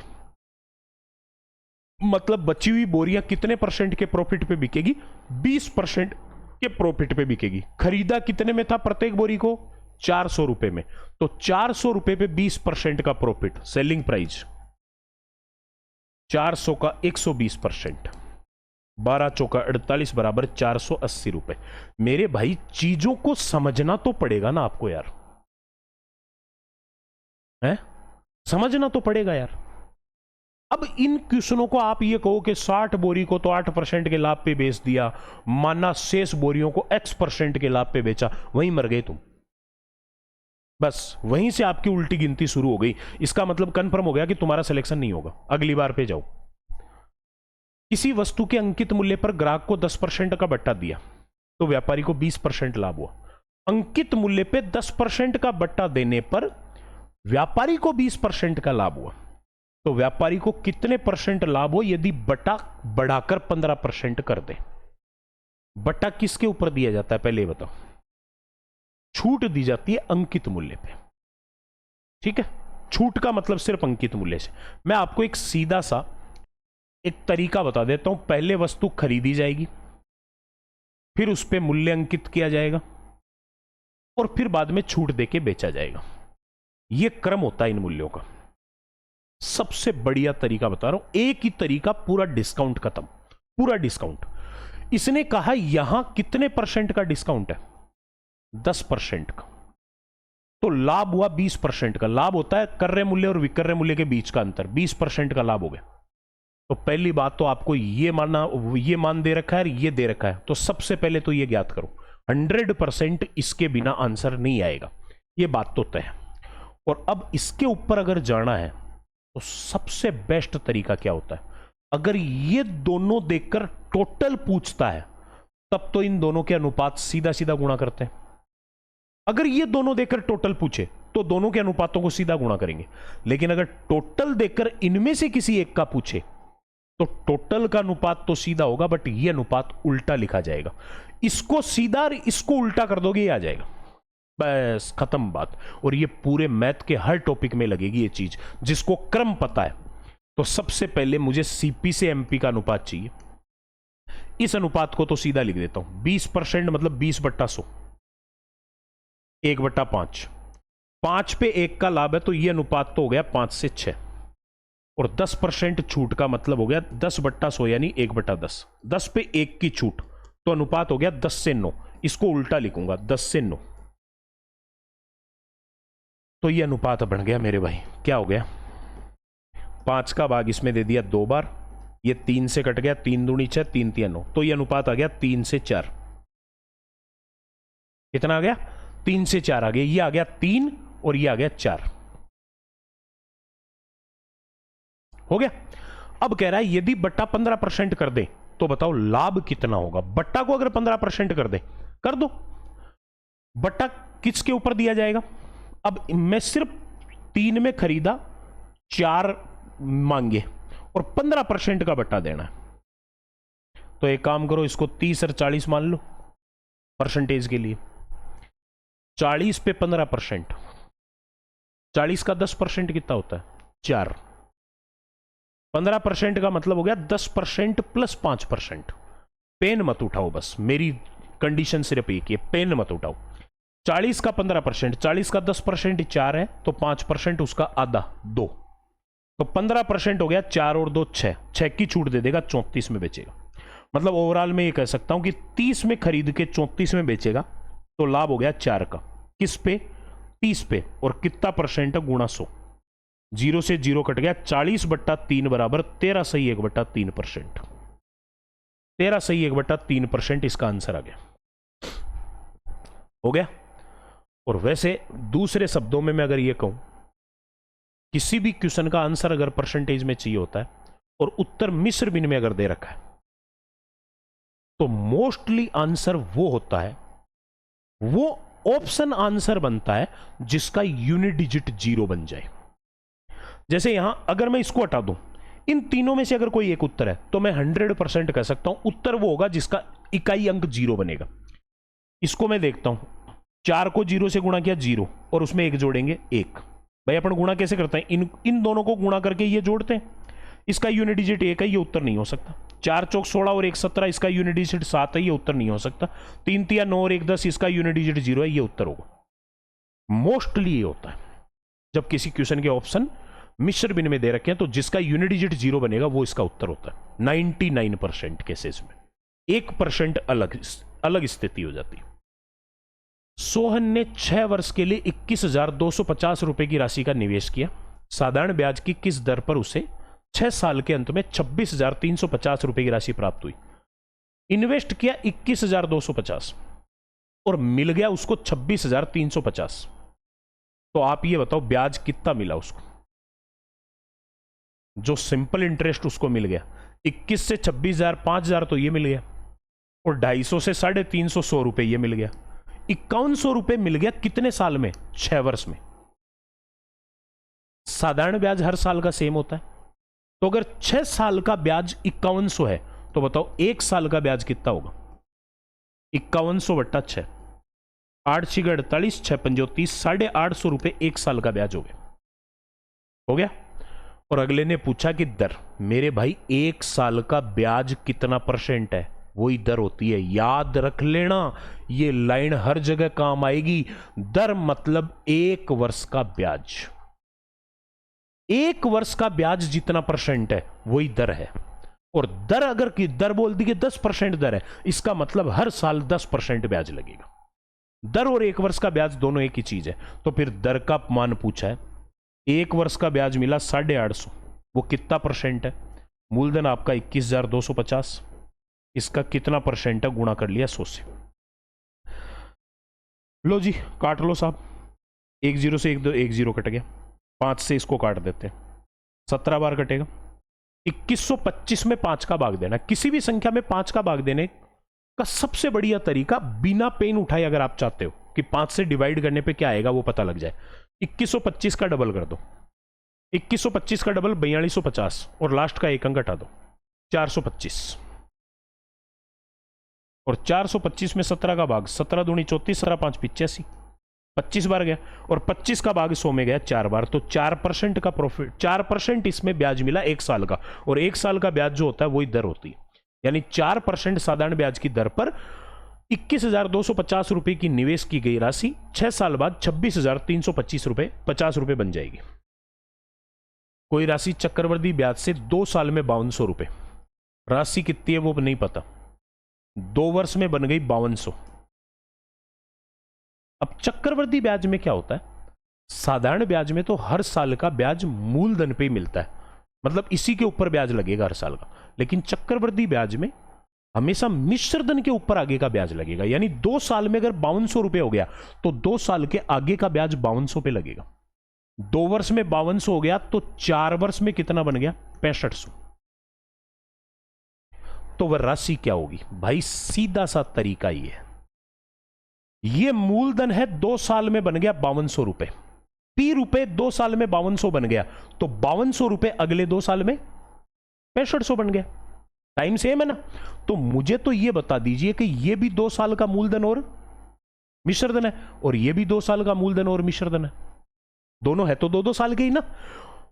मतलब बची हुई बोरियां कितने % के प्रॉफिट पे बिकेगी, 20% के प्रॉफिट पे बिकेगी। खरीदा कितने में था प्रत्येक बोरी को, 400 रुपए में, तो 400 रुपए पे 20% का प्रॉफिट, सेलिंग प्राइस 400 का 120%, 12 चौका 48 बराबर 480 रुपए। मेरे भाई चीजों को समझना तो पड़ेगा ना आपको यार, है समझना तो पड़ेगा यार। अब इन क्वेश्चनों को आप ये कहो कि 60 बोरी को तो 8% के लाभ पे बेच दिया, माना शेष बोरियों को X% के लाभ पे बेचा, वहीं मर गए तुम, बस वहीं से आपकी उल्टी गिनती शुरू हो गई। इसका मतलब कंफर्म हो गया कि तुम्हारा सिलेक्शन नहीं होगा, अगली बार पे जाओ। किसी वस्तु के अंकित मूल्य पर ग्राहक को 10% का बट्टा दिया तो व्यापारी को 20% लाभ हुआ। अंकित मूल्य पे 10% का बट्टा देने पर व्यापारी को 20% का लाभ हुआ, तो व्यापारी को कितने % लाभ हो यदि बटा बढ़ाकर 15% कर दे। बट्टा किसके ऊपर दिया जाता है पहले बताओ, छूट दी जाती है अंकित मूल्य पे, ठीक है। छूट का मतलब सिर्फ अंकित मूल्य से। मैं आपको एक सीधा सा एक तरीका बता देता हूं। पहले वस्तु खरीदी जाएगी, फिर उस पर मूल्य अंकित किया जाएगा और फिर बाद में छूट देके बेचा जाएगा। यह क्रम होता है इन मूल्यों का। सबसे बढ़िया तरीका बता रहा हूं, एक ही तरीका, पूरा डिस्काउंट खत्म, पूरा डिस्काउंट। इसने कहा यहां कितने % का डिस्काउंट है, 10% का, तो लाभ हुआ 20% का। लाभ होता है क्रय मूल्य और विक्रय मूल्य के बीच का अंतर, 20% का लाभ हो गया। तो पहली बात तो आपको ये मान दे रखा है और ये दे रखा है, तो सबसे पहले तो ये ज्ञात करो 100% इसके बिना आंसर नहीं आएगा, ये बात तो तय है। और अब इसके ऊपर अगर जाना है तो सबसे बेस्ट तरीका क्या होता है, अगर ये दोनों देखकर टोटल पूछता है तब तो इन दोनों के अनुपात सीधा सीधा गुणा करते हैं। अगर ये दोनों देखकर टोटल पूछे तो दोनों के अनुपातों को सीधा गुणा करेंगे, लेकिन अगर टोटल देखकर इनमें से किसी एक का पूछे तो टोटल का अनुपात तो सीधा होगा, बट ये अनुपात उल्टा लिखा जाएगा। इसको सीधा इसको उल्टा कर दोगे, ये आ जाएगा, बस खत्म बात। और ये पूरे मैथ के हर टॉपिक में लगेगी ये चीज। जिसको क्रम पता है तो सबसे पहले मुझे सीपी से एमपी का अनुपात चाहिए। इस अनुपात को तो सीधा लिख देता हूं, 20% मतलब 20/100, 1/5। 5 पे 1 का लाभ है तो ये अनुपात तो हो गया 5 से 6, और 10% छूट का मतलब हो गया 10/100 यानी 1/10। 10 पे 1 की छूट तो अनुपात हो गया 10 से 9। इसको उल्टा लिखूंगा, 10 से 9, तो ये अनुपात बन गया मेरे भाई, क्या हो गया, 5 का भाग इसमें दे दिया 2 बार, ये 3 से कट गया, 3 दूनी 6, 3 3 9, तो ये अनुपात आ गया 3 से 4। कितना आ गया, 3 से 4 आ गया, ये आ गया 3 और ये आ गया 4, हो गया। अब कह रहा है यदि बट्टा 15% कर दे तो बताओ लाभ कितना होगा। बट्टा को अगर 15% कर दे, कर दो, बट्टा किसके ऊपर दिया जाएगा। अब मैं सिर्फ 3 में खरीदा, 4 मांगे और 15% का बट्टा देना है, तो एक काम करो, इसको 30 और 40 मान लो परसेंटेज के लिए। 40 पे 15%, 40 का 10% कितना होता है, 4। 15% का मतलब हो गया 10% प्लस 5%। पेन मत उठाओ, बस मेरी कंडीशन सिर्फ एक है, पेन मत उठाओ। 40 का 15%, 40 का 10% 4 है, तो 5% उसका आधा 2, तो 15% हो गया 4 और 2 6, 6 की छूट दे देगा, 34 में बेचेगा। मतलब ओवरऑल में ये कह सकता हूं कि 30 में खरीद के 34 में बेचेगा, तो लाभ हो गया 4 का, किस पे, 30 पे, और कितना परसेंट है, गुणा 100, 0 से 0 कट गया, 40/3 बराबर 13 सही 1/3%। 13 सही 1/3% इसका आंसर आ गया, हो गया। और वैसे दूसरे शब्दों में मैं अगर ये कहूं, किसी भी क्वेश्चन का आंसर अगर परसेंटेज में चाहिए होता है और उत्तर मिश्र बिन में अगर दे रखा है, तो मोस्टली आंसर वो होता है, वो ऑप्शन आंसर बनता है जिसका यूनिट डिजिट 0 बन जाए। जैसे यहां अगर मैं इसको हटा दूं, इन तीनों में से अगर कोई एक उत्तर है तो मैं 100% कह सकता हूं उत्तर वो होगा जिसका इकाई अंक 0 बनेगा। इसको मैं देखता हूं, 4 को 0 से गुणा किया 0, और उसमें 1 जोड़ेंगे 1। भाई अपन गुणा कैसे करते हैं, इन दोनों को गुणा करके ये जोड़ते हैं, इसका यूनिट डिजिट 1 है, ये उत्तर नहीं हो सकता। 4 चौक 16 और 1 17, इसका यूनिट डिजिट 7 है, ये उत्तर नहीं हो सकता। 3 3 9 और 1 10, इसका यूनिट डिजिट 0 है, ये उत्तर होगा। मोस्टली ये होता है जब किसी क्वेश्चन के ऑप्शन मिश्र बिन में दे रखे हैं, तो जिसका यूनिट डिजिट 0 बनेगा वो इसका उत्तर होता है 99% केसेस में। 1% अलग स्थिति हो जाती है। सोहन ने 6 वर्ष के लिए 21,250 रुपए की राशि का निवेश किया। साधारण ब्याज की किस दर पर उसे 6 साल के अंत में 26,350 रुपए की राशि प्राप्त हुई। इन्वेस्ट किया 21,250 और मिल गया उसको 26,350, तो आप ये बताओ ब्याज कितना मिला उसको। जो सिंपल इंटरेस्ट उसको मिल गया 21 से 26,000, 5,000 तो ये मिल गया, और 250 से 350 100 रुपए ये मिल गया। 5100 रुपए मिल गया कितने साल में, 6 वर्ष में। साधारण ब्याज हर साल का सेम होता है, तो अगर 6 साल का ब्याज 5100 है तो बताओ 1 साल का ब्याज कितना होगा, 5100/6, 8 6 48, 6 5 30, 850 रुपए 1 साल का ब्याज हो गया, हो गया। और अगले ने पूछा कि दर, मेरे भाई 1 साल का ब्याज कितना % है, वही दर होती है, याद रख लेना, ये लाइन हर जगह काम आएगी। दर मतलब 1 वर्ष का ब्याज, 1 वर्ष का ब्याज जितना % है वही दर है। और दर अगर की दर बोल दी कि 10% दर है, इसका मतलब हर साल 10% ब्याज लगेगा। दर और 1 वर्ष का ब्याज दोनों एक ही चीज है। तो फिर दर का मान पूछा है, 1 वर्ष का ब्याज मिला 850, वो कितना % है, मूलधन आपका 21,250, इसका कितना % है, गुणा कर लिया 100 से। लो जी काट लो साहब, 10 से 10 कट गया, 5 से इसको काट देते हैं, 17 बार कटेगा। 2125 में 5 का भाग देना, किसी भी संख्या में 5 का भाग देने का सबसे बढ़िया तरीका बिना पेन उठाए, अगर आप चाहते हो कि 5 से डिवाइड करने पे क्या आएगा वो पता लग जाए, 2125 का डबल कर दो, 2125 का डबल 4250 और लास्ट का एक अंक हटा दो, 425, और 425 में 17 का भाग, 17 दूनी 34, 17 5 85, 25 बार गया, और 25 का भाग 100 में गया 4 बार, तो 4% का प्रॉफिट, 4% इसमें ब्याज मिला 1 साल का, और 1 साल का ब्याज जो होता है वही दर होती है, यानी 4% साधारण ब्याज की दर पर 21,250 रुपए की निवेश की गई राशि 6 साल बाद 26,325 रुपए 50 रुपए बन जाएगी। कोई राशि चक्रवृद्धि ब्याज से 2 साल में 5200 रुपए, राशि कितनी है वो नहीं पता, 2 वर्ष में बन गई 5200। अब चक्रवृद्धि ब्याज में क्या होता है, साधारण ब्याज में तो हर साल का ब्याज मूलधन पे मिलता है, मतलब इसी के ऊपर ब्याज लगेगा हर साल का, लेकिन चक्रवृद्धि ब्याज में हमेशा मिश्र धन के ऊपर आगे का ब्याज लगेगा, यानी 2 साल में अगर 5200 रुपए हो गया तो 2 साल के आगे का ब्याज 5200 पे लगेगा। 2 वर्ष में 5200 हो गया तो 4 वर्ष में कितना बन गया, 6500। तो वह राशि क्या होगी भाई, सीधा सा तरीका ही है, यह मूलधन है, 2 साल में बन गया 5200 रुपए, पी रुपए 2 साल में 5200 बन गया, तो 5200 रुपए अगले 2 साल में 6500 बन गया, टाइम सेम है ना। तो मुझे तो यह बता दीजिए कि यह भी 2 साल का मूलधन और मिश्रधन है, और यह भी 2 साल का मूलधन और मिश्रधन है, दोनों है तो 2-2 साल के ही ना।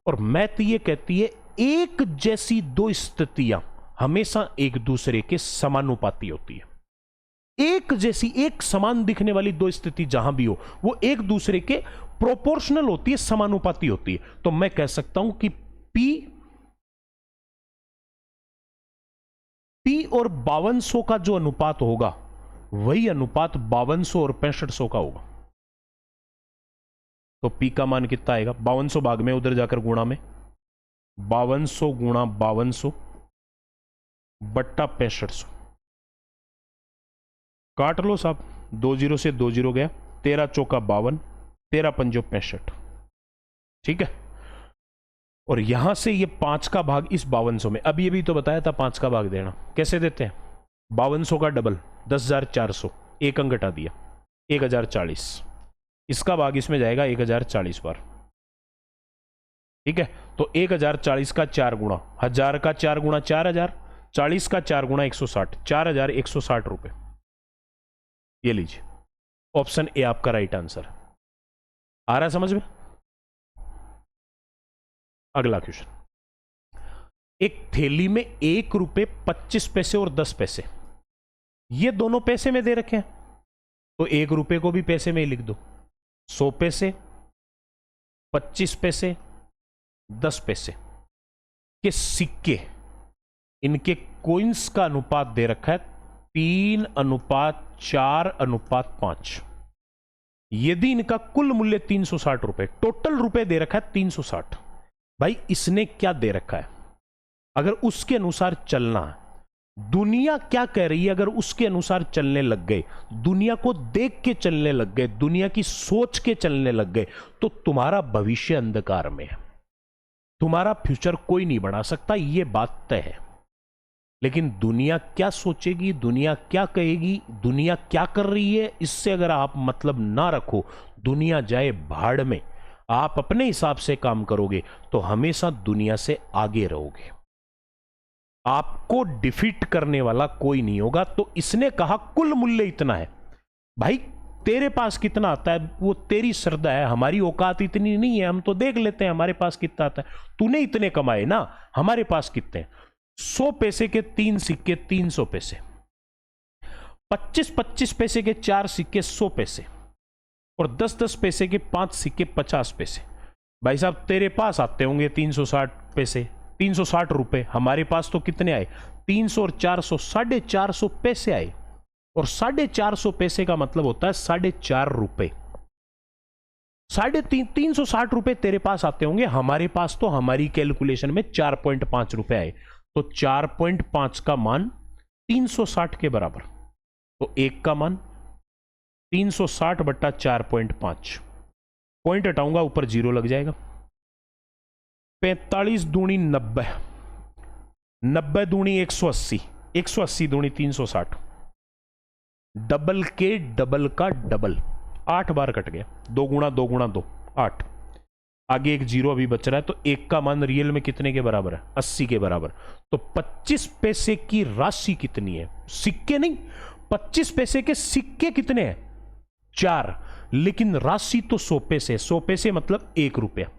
और मैथ ये कहती है एक जैसी 2 स्थितियां हमेशा एक दूसरे के समानुपाती होती है, एक जैसी, एक समान दिखने वाली 2 स्थिति जहां भी हो वो एक दूसरे के प्रोपोर्शनल होती है, समानुपाती होती है। तो मैं कह सकता हूं कि पी और 5200 का जो अनुपात होगा वही अनुपात 5200 और 6500 का होगा। तो पी का मान कितना आएगा, 5200 भाग में उधर जाकर गुणा में, 5200 गुणा 5200 बट्टा 6500, काट लो साहब, 20 से 20 गया, 13 चौका 52, 13 पंजो 65, ठीक है। और यहां से ये 5 का भाग इस 5200 में, अब ये भी तो बताया था 5 का भाग देना कैसे देते हैं, 5200 का डबल 10,400, एक अंक घटा दिया 1040, इसका भाग इसमें जाएगा 1040 बार, ठीक है। तो 1040 का 4 गुणा, 1000 का 4 गुणा 4000, 40 का 4 गुणा 160, 4160 रुपए, ये लीजिए, ऑप्शन ए आपका राइट आंसर। आ रहा है समझ में। अगला क्वेश्चन, एक थैली में 1 रुपए 25 पैसे और 10 पैसे, ये दोनों पैसे में दे रखे हैं, तो 1 रुपए को भी पैसे में ही लिख दो, 100 पैसे, 25 पैसे, 10 पैसे के सिक्के, इनके कॉइन्स का अनुपात दे रखा है 3:4:5। यदि इनका कुल मूल्य 360 रुपए, टोटल रुपए दे रखा है 360, भाई इसने क्या दे रखा है, अगर उसके अनुसार चलना है, दुनिया क्या कह रही है, अगर उसके अनुसार चलने लग गए, दुनिया को देख के चलने लग गए, दुनिया की सोच के चलने लग गए, तो तुम्हारा भविष्य अंधकार में है, तुम्हारा फ्यूचर कोई नहीं बना सकता, यह बात तय है। लेकिन दुनिया क्या सोचेगी, दुनिया क्या कहेगी, दुनिया क्या कर रही है, इससे अगर आप मतलब ना रखो, दुनिया जाए भाड़ में, आप अपने हिसाब से काम करोगे तो हमेशा दुनिया से आगे रहोगे, आपको डिफीट करने वाला कोई नहीं होगा। तो इसने कहा कुल मूल्य इतना है, भाई तेरे पास कितना आता है वो तेरी श्रद्धा है, हमारी औकात इतनी नहीं है, हम तो देख लेते हैं हमारे पास कितना आता है, तूने इतने कमाए ना, हमारे पास कितने, 100 पैसे के 3 सिक्के 300 पैसे, 25-25 पैसे के 4 सिक्के 100 पैसे, और 10-10 पैसे के 5 सिक्के 50 पैसे। भाई साहब तेरे पास आते होंगे 360 पैसे, 360 रुपए, हमारे पास तो कितने आए, 300 और 400, 450 पैसे आए, और 450 पैसे का मतलब होता है 4.5 रुपए, 360 रुपए तेरे पास आते होंगे, हमारे पास तो हमारी कैलकुलेशन में 4.5 रुपए आए, तो 4.5 का मान 360 के बराबर, तो 1 का मान 360 बट्टा 4.5, पॉइंट हटाऊंगा ऊपर जीरो लग जाएगा। 45 दूनी 90, 90 दूनी 180, 180 दूनी 360, डबल के डबल का डबल, 8 बार कट गया। 2 गुणा 2 गुणा 2, 8। आगे एक जीरो अभी बच रहा है, तो एक का मान रियल में कितने के बराबर है? 80 के बराबर। तो 25 पैसे की राशि कितनी है? सिक्के नहीं, 25 पैसे के सिक्के कितने हैं? 4, लेकिन राशि तो 100 पैसे। 100 पैसे मतलब 1 रुपया।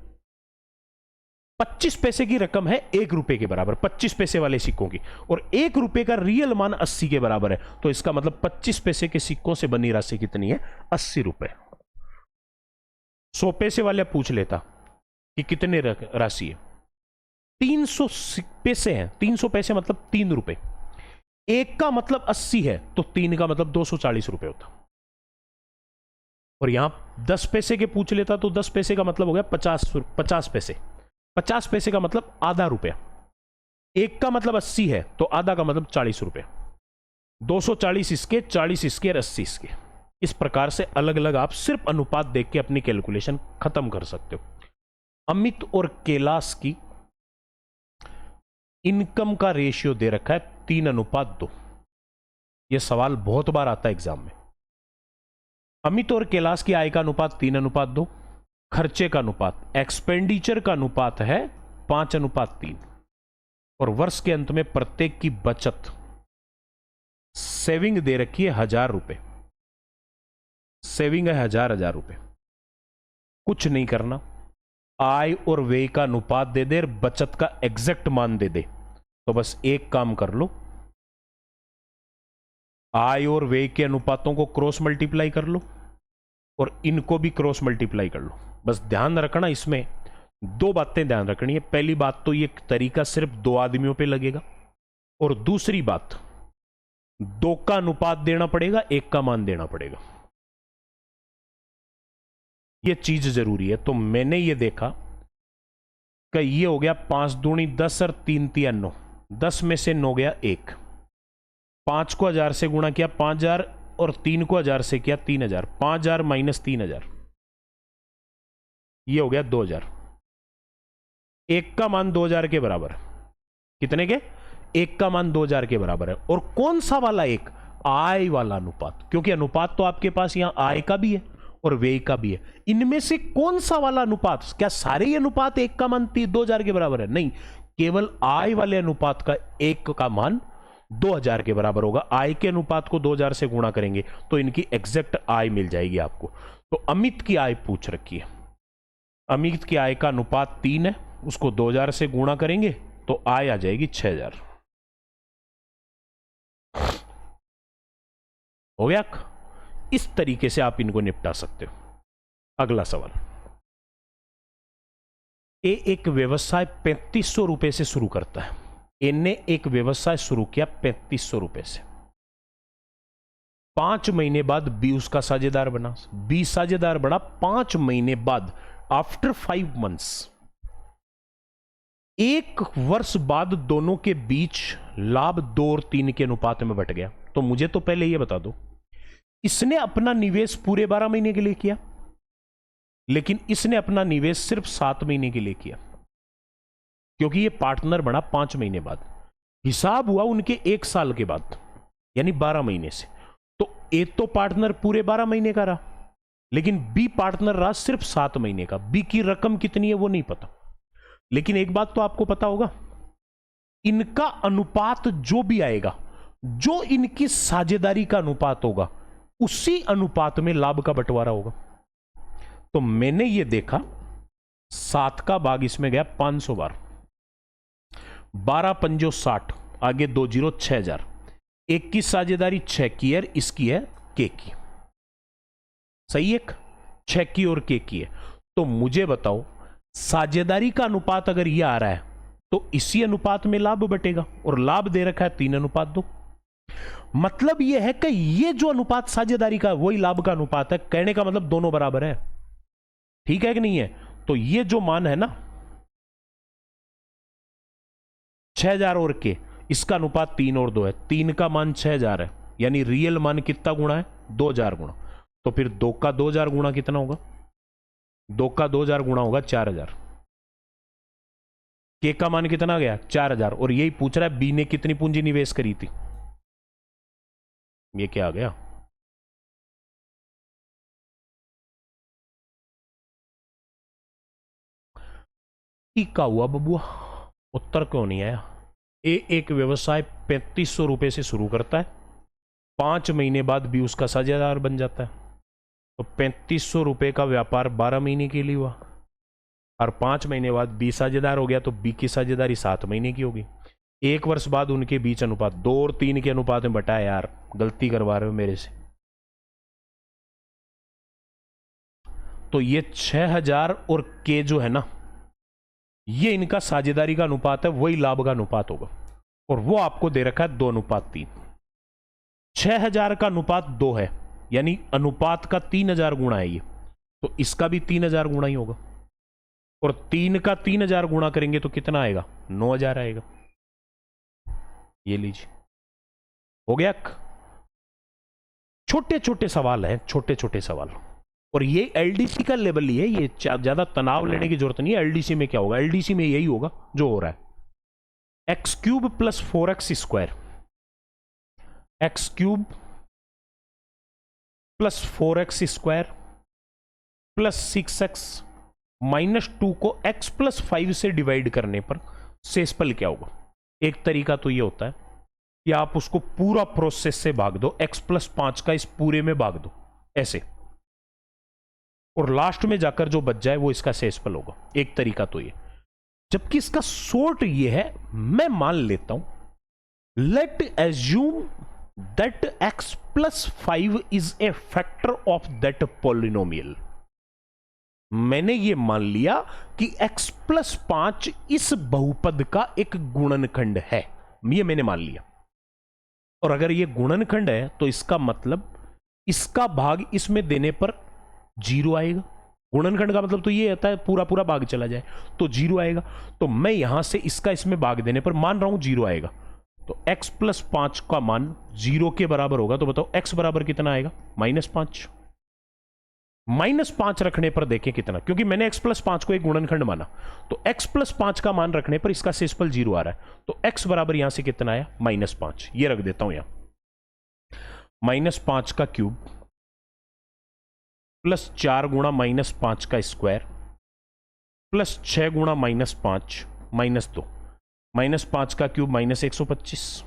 25 पैसे की रकम है 1 रुपए के बराबर, 25 पैसे वाले सिक्कों की, और 1 रुपए का रियल मान 80 के बराबर है। तो इसका मतलब 25 पैसे के सिक्कों से बनी राशि कितनी है? 80 रुपए। 100 पैसे वाले पूछ लेता कि कितने राशि है? 300 पैसे हैं। 300 पैसे मतलब 3 रुपए। 1 का मतलब 80 है, तो 3 का मतलब 240 रुपए होता। और यहां 10 पैसे के पूछ लेता तो 10 पैसे का मतलब हो गया 50 पैसे। 50 पैसे का मतलब आधा रुपया। 1 का मतलब 80 है, तो आधा का मतलब 40 रुपए। 240 इसके, 40 इसके और 80 इसके। इस प्रकार से अलग अलग आप सिर्फ अनुपात देख के अपनी कैलकुलेशन खत्म कर सकते हो। अमित और कैलाश की इनकम का रेशियो दे रखा है 3:2। यह सवाल बहुत बार आता है एग्जाम में। अमित और कैलाश की आय का अनुपात 3:2, खर्चे का अनुपात, एक्सपेंडिचर का अनुपात है 5:3, और वर्ष के अंत में प्रत्येक की बचत, सेविंग दे रखी है 1000 रुपए। सेविंग है 1000 रुपए। कुछ नहीं करना, आय और व्यय का अनुपात दे दे और बचत का एग्जैक्ट मान दे दे, तो बस एक काम कर लो, आय और व्यय के अनुपातों को क्रॉस मल्टीप्लाई कर लो और इनको भी क्रॉस मल्टीप्लाई कर लो। बस ध्यान रखना, इसमें 2 बातें ध्यान रखनी है। पहली बात तो ये तरीका सिर्फ 2 आदमियों पे लगेगा, और दूसरी बात 2 का अनुपात देना पड़ेगा, 1 का मान देना पड़ेगा। ये चीज जरूरी है। तो मैंने ये देखा कि ये हो गया 5 दूनी 10 और 3 तिया 9, 10 में से 9 गया 1। 5 को 1000 से गुणा किया 5000, और 3 को 1000 से किया 3000। 5000 माइनस 3000, ये हो गया 2000। 1 का मान 2000 के बराबर। कितने के? 1 का मान 2000 के बराबर है। और कौन सा वाला 1? आय वाला अनुपात, क्योंकि अनुपात तो आपके पास यहां आय का भी है और व्यय का भी है। इनमें से कौन सा वाला अनुपात? क्या सारे ही अनुपात 1 का मान 2000 के बराबर है? नहीं, केवल आय वाले अनुपात का 1 का मान 2000 के बराबर होगा। आय के अनुपात को 2000 से गुणा करेंगे तो इनकी एग्जैक्ट आय मिल जाएगी आपको। तो अमित की आय पूछ रखी है। अमित की आय का अनुपात 3 है, उसको 2000 से गुणा करेंगे तो आय आ जाएगी 6000। हो गया? इस तरीके से आप इनको निपटा सकते हो। अगला सवाल, ए एक व्यवसाय 3500 रुपए से शुरू करता है। ए ने एक व्यवसाय शुरू किया 3500 रुपए से। 5 महीने बाद बी उसका साझेदार बना। बी साझेदार बना 5 महीने बाद, आफ्टर 5 मंथ्स। 1 वर्ष बाद दोनों के बीच लाभ 2 और 3 के अनुपात में बट गया। तो मुझे तो पहले यह बता दो, इसने अपना निवेश पूरे 12 महीने के लिए किया, लेकिन इसने अपना निवेश सिर्फ 7 महीने के लिए किया, क्योंकि यह पार्टनर बना 5 महीने बाद। हिसाब हुआ उनके 1 साल के बाद, यानी 12 महीने से। तो ए तो पार्टनर पूरे 12 महीने का रहा, लेकिन बी पार्टनर रहा सिर्फ 7 महीने का। बी की रकम कितनी है वो नहीं पता, लेकिन एक बात तो आपको पता होगा, इनका अनुपात जो भी आएगा, जो इनकी साझेदारी का अनुपात होगा, उसी अनुपात में लाभ का बंटवारा होगा। तो मैंने ये देखा 7 का भाग इसमें गया 500 बार, 12 पंजो 60, आगे 2 जीरो 6000। एक की साझेदारी 6 की है, इसकी है के की। सही है? 6 की और के की है। तो मुझे बताओ, साझेदारी का अनुपात अगर यह आ रहा है तो इसी अनुपात में लाभ बटेगा, और लाभ दे रखा है 3:2। मतलब यह है कि यह जो अनुपात साझेदारी का वही लाभ का अनुपात है। कहने का मतलब दोनों बराबर है। ठीक है कि नहीं है? तो यह जो मान है ना 6000 और के, इसका अनुपात 3 और 2 है। 3 का मान 6000 है, यानी रियल मान कितना गुणा है? 2000 गुणा। तो फिर 2 का 2000 गुणा कितना होगा? 2 का 2000 गुणा होगा 4000। के का मान कितना आ गया? 4000। और यही पूछ रहा है बी ने कितनी पूंजी निवेश करी थी। ये क्या आ गया? का हुआ बबुआ, उत्तर क्यों नहीं आया? एक व्यवसाय 3500 रुपए से शुरू करता है, 5 महीने बाद बी उसका साझेदार बन जाता है। तो 3500 रुपए का व्यापार 12 महीने के लिए हुआ, और 5 महीने बाद बी साझेदार हो गया, तो बी की साझेदारी 7 महीने की होगी। 1 वर्ष बाद उनके बीच अनुपात 2 और 3 के अनुपात में बटा है। यार गलती करवा रहे हो मेरे से। तो ये 6000 और के जो है ना, ये इनका साझेदारी का अनुपात है, वही लाभ का अनुपात होगा। और वो आपको दे रखा है 2:3। 6000 का अनुपात 2 है, यानी अनुपात का 3000 गुणा है ये, तो इसका भी 3000 गुणा ही होगा। और 3 का 3000 गुणा करेंगे तो कितना आएगा? 9000 आएगा। ये लीजिए, हो गया। छोटे छोटे सवाल हैं, छोटे छोटे सवाल। और ये एलडीसी का लेवल ही है, ये ज्यादा तनाव लेने की जरूरत नहीं है। एलडीसी में क्या होगा? एलडीसी में यही होगा जो हो रहा है। x³ + 4x², x³ + 4x² + 6x -2 को x + 5 से डिवाइड करने पर शेषफल क्या होगा? एक तरीका तो ये होता है कि आप उसको पूरा प्रोसेस से भाग दो, x + 5 का इस पूरे में भाग दो ऐसे, और लास्ट में जाकर जो बच जाए वो इसका शेषफल होगा। एक तरीका तो ये। जबकि इसका शॉर्ट ये है, मैं मान लेता हूं, late assume that x + 5 is a factor of that polynomial. मैंने ये मान लिया कि x + 5 इस बहुपद का एक गुणनखंड है, ये मैंने मान लिया। और अगर ये गुणनखंड है तो इसका मतलब इसका भाग इसमें देने पर 0 आएगा। गुणनखंड का मतलब तो ये होता है पूरा पूरा भाग चला जाए तो 0 आएगा। तो मैं यहां से इसका इसमें भाग देने पर मान रहा हूं 0 आएगा, तो x + 5 का मान 0 के बराबर होगा। तो बताओ x बराबर कितना आएगा? -5। -5 रखने पर देखें कितना, क्योंकि मैंने x + 5 को एक गुणनखंड माना, तो x + 5 का मान रखने पर इसका शेषफल 0 आ रहा है। तो x बराबर यहां से कितना आया? -5। ये रख देता हूं यहां, -5 का क्यूब + 4 गुणा -5 का स्क्वायर + 6 गुणा -5 -2, -5 का क्यूब -125,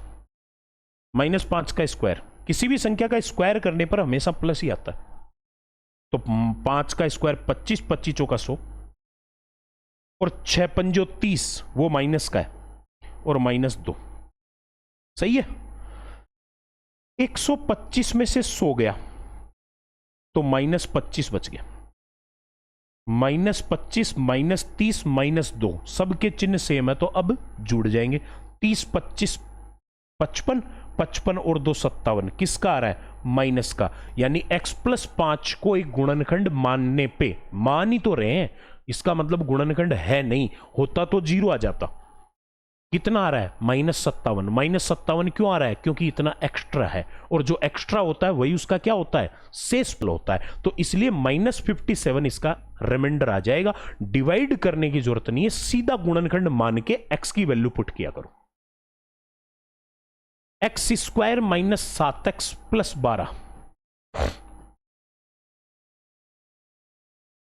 -5 का स्क्वायर। किसी भी संख्या का स्क्वायर करने पर हमेशा प्लस ही आता है। तो 5 का स्क्वायर 25, 25 चौका 100, और 6 पंजो 30, वो माइनस का है, और -2। सही है। 125 में से 100 गया तो -25 बच गया। -25 -30 -2 सबके चिन्ह सेम है, तो अब जुड़ जाएंगे। 30 25 55, 55 और 2 57, किसका आ रहा है? माइनस का। यानी x + 5 को एक गुणनखंड मानने पे, मान ही तो रहे हैं, इसका मतलब गुणनखंड है नहीं, होता तो 0 आ जाता। कितना आ रहा है? -57। -57 क्यों आ रहा है? क्योंकि इतना एक्स्ट्रा है, और जो एक्स्ट्रा होता है वही उसका क्या होता है? शेषफल होता है। तो इसलिए -57 इसका रिमाइंडर आ जाएगा। डिवाइड करने की जरूरत नहीं है, सीधा गुणनखंड मान के x की वैल्यू पुट किया करो। x² - 7x + 12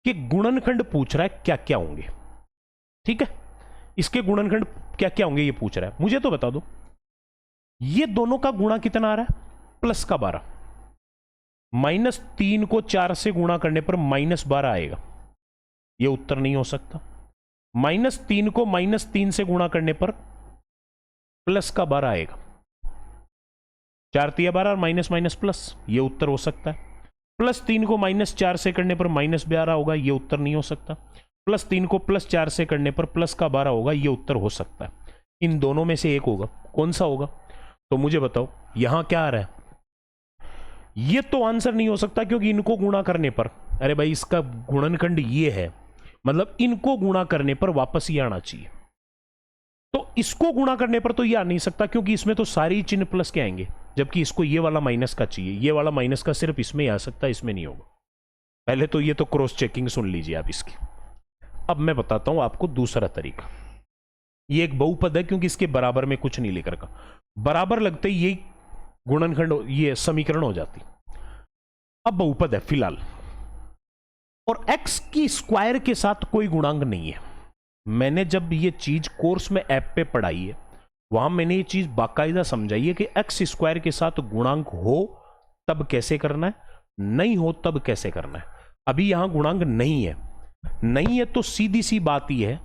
के गुणनखंड पूछ रहा है क्या क्या होंगे। ठीक है, इसके गुणनखंड क्या क्या होंगे ये पूछ रहा है। मुझे तो बता दो, ये दोनों का गुणा कितना आ रहा है? +12। -3 को 4 से गुणा करने पर -12 आएगा, ये उत्तर नहीं हो सकता। -3 को -3 से गुणा करने पर +12 आएगा। 4 × 12 और माइनस माइनस प्लस, ये उत्तर हो सकता है। +3 को -4 से करने पर -12 होगा, ये उत्तर नहीं हो सकता। +3 को +4 से करने पर +12 होगा, ये उत्तर हो सकता है। इन दोनों में से एक होगा, कौन सा होगा? तो मुझे बताओ यहां क्या आ रहा है? ये तो आंसर नहीं हो सकता, क्योंकि इनको गुणा करने पर, अरे भाई इसका गुणनखंड ये है, मतलब इनको गुणा करने पर वापस ये आना चाहिए। तो इसको गुणा करने पर तो ये आ नहीं सकता, क्योंकि इसमें तो सारे चिन्ह प्लस के आएंगे। जबकि इसको ये वाला माइनस का चाहिए, ये वाला माइनस का सिर्फ इसमें ही आ सकता है, इसमें नहीं होगा। पहले तो ये तो क्रॉस चेकिंग सुन लीजिए आप इसकी। अब मैं बताता हूं आपको दूसरा तरीका। ये एक बहुपद है क्योंकि इसके बराबर में कुछ नहीं लेकर का, बराबर लगते ही ये गुणनखंड, ये समीकरण हो जाती। अब बहुपद है फिलहाल, और x की स्क्वायर के साथ कोई गुणांक नहीं है। मैंने जब ये चीज कोर्स में ऐप पे पढ़ाई है, वहां मैंने ये चीज बाकायदा समझाई है कि x स्क्वायर के साथ गुणांक हो तब कैसे करना है, नहीं हो तब कैसे करना है। अभी यहां गुणांक नहीं है, नहीं है तो सीधी सी बात यह है,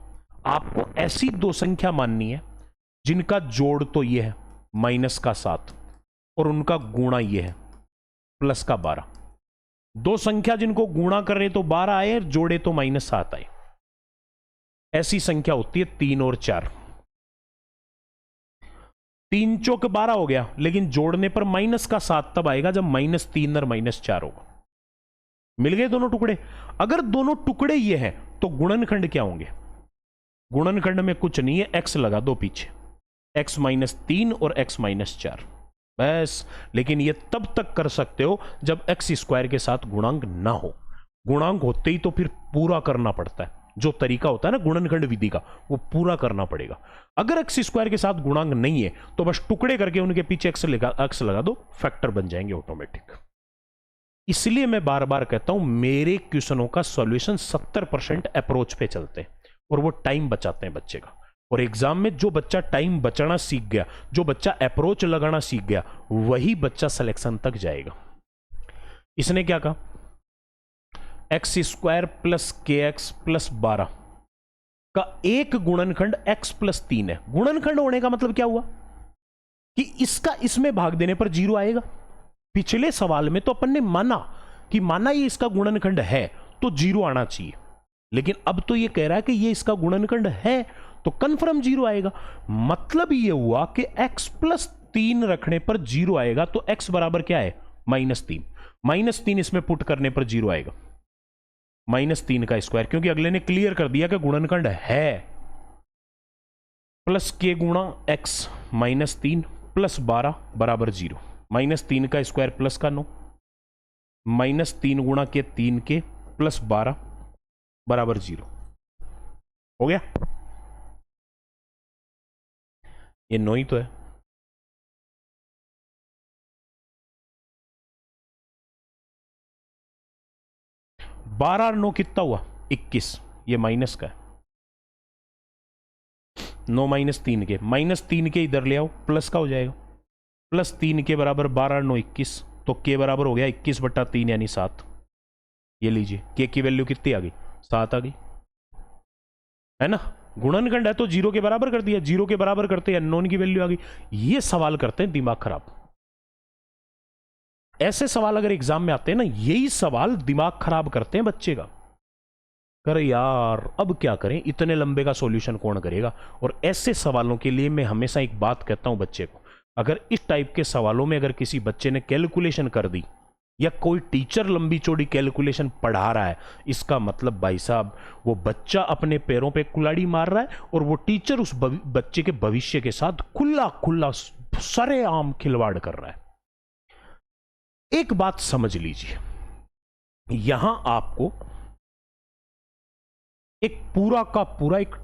आपको ऐसी दो संख्या माननी है जिनका जोड़ तो ये है -7 और उनका गुणा ये है +12। दो संख्या जिनको गुणा कर रहे तो 12 आए, जोड़े तो -7 आए। ऐसी संख्या होती है 3 और 4। 3 चौक 12 हो गया, लेकिन जोड़ने पर -7 तब आएगा जब -3 और -4 होगा। मिल गए दोनों टुकड़े। अगर दोनों टुकड़े ये हैं तो गुणनखंड क्या होंगे? गुणनखंड में कुछ नहीं है, x लगा दो पीछे, x -3 और x -4 बस। लेकिन ये तब तक कर सकते हो जब x स्क्वायर के साथ गुणांक ना हो। गुणांक होते ही तो फिर पूरा करना पड़ता है, जो तरीका होता है ना गुणनखंड विधि का, वो पूरा करना पड़ेगा। अगर x स्क्वायर के साथ गुणांक नहीं है तो बस टुकड़े करके उनके पीछे x लगा दो, फैक्टर बन जाएंगे ऑटोमेटिक। इसलिए मैं बार बार कहता हूं मेरे क्वेश्चनों का सॉल्यूशन 70% अप्रोच पे चलते हैं और वो टाइम बचाते हैं बच्चे का। और एग्जाम में जो बच्चा टाइम बचाना सीख गया, जो बच्चा अप्रोच लगाना सीख गया, वही बच्चा सिलेक्शन तक जाएगा। इसने क्या कहा? x square plus kx plus 12 का एक गुणनखंड x प्लस 3 है। गुणनखंड होने का मतलब क्या हुआ कि इसका इसमें भाग देने पर 0 आएगा। पिछले सवाल में तो अपन ने माना ये इसका गुणनखंड है तो 0 आना चाहिए, लेकिन अब तो ये कह रहा है कि ये इसका गुणनखंड है तो कंफर्म 0 आएगा। मतलब ये हुआ कि x प्लस 3 रखने पर 0 आएगा, तो x बराबर क्या है? -3। -3 इसमें पुट करने पर 0 आएगा, -3 का स्क्वायर, क्योंकि अगले ने क्लियर कर दिया कि गुणनखंड है। प्लस k गुणा x -3 प्लस 12 बराबर 0। -3 का स्क्वायर प्लस का 9, -3 गुणा के 3 के प्लस 12 बराबर 0 हो गया। ये 9 ही तो है। बारह और 9 कितना हुआ? 21। ये माइनस का है, 9 -3 के, -3 के इधर ले आओ, प्लस का हो जाएगा। +3 के बराबर 12 और 9 21, तो के बराबर हो गया 21/3 यानी 7। ये लीजिए, के की वैल्यू कितनी आ गई? 7 आ गई, है ना। गुणनखंड है तो 0 के बराबर कर दिया, 0 के बराबर करते अननोन की वैल्यू आ गई। ये सवाल करते हैं दिमाग खराब। ऐसे सवाल अगर एग्जाम में आते हैं ना, यही सवाल दिमाग खराब करते हैं बच्चे का। करे यार अब क्या करें, इतने लंबे का सॉल्यूशन कौन करेगा। और ऐसे सवालों के लिए मैं हमेशा एक बात कहता हूं बच्चे को, अगर इस टाइप के सवालों में अगर किसी बच्चे ने कैलकुलेशन कर दी या कोई टीचर लंबी चौड़ी कैलकुलेशन पढ़ा रहा है, इसका मतलब भाई साहब वो बच्चा अपने पैरों पे कुल्हाड़ी मार रहा है और वो टीचर उस बच्चे के भविष्य के साथ खुला सरेआम खिलवाड़ कर रहा है। एक बात समझ लीजिए, यहां आपको एक पूरा का पूरा एक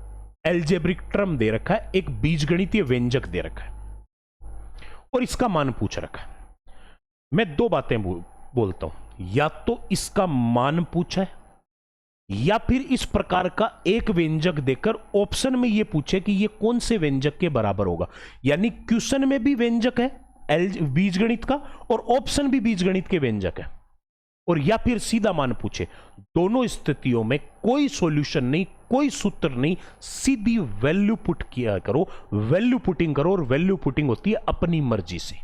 एल्जेब्रिक टर्म दे रखा है, एक बीजगणितीय व्यंजक दे रखा है और इसका मान पूछ रखा है। मैं दो बातें बोलता हूं, या तो इसका मान पूछा है या फिर इस प्रकार का एक व्यंजक देकर ऑप्शन में यह पूछे कि यह कौन से व्यंजक के बराबर होगा। यानी क्वेश्चन में भी व्यंजक है बीजगणित का और ऑप्शन भी बीजगणित के व्यंजक है, और या फिर सीधा मान पूछे। दोनों स्थितियों में कोई सॉल्यूशन नहीं, कोई सूत्र नहीं, सीधी वैल्यू पुट किया करो, वैल्यू पुटिंग करो, और वैल्यू पुटिंग होती है अपनी मर्जी से।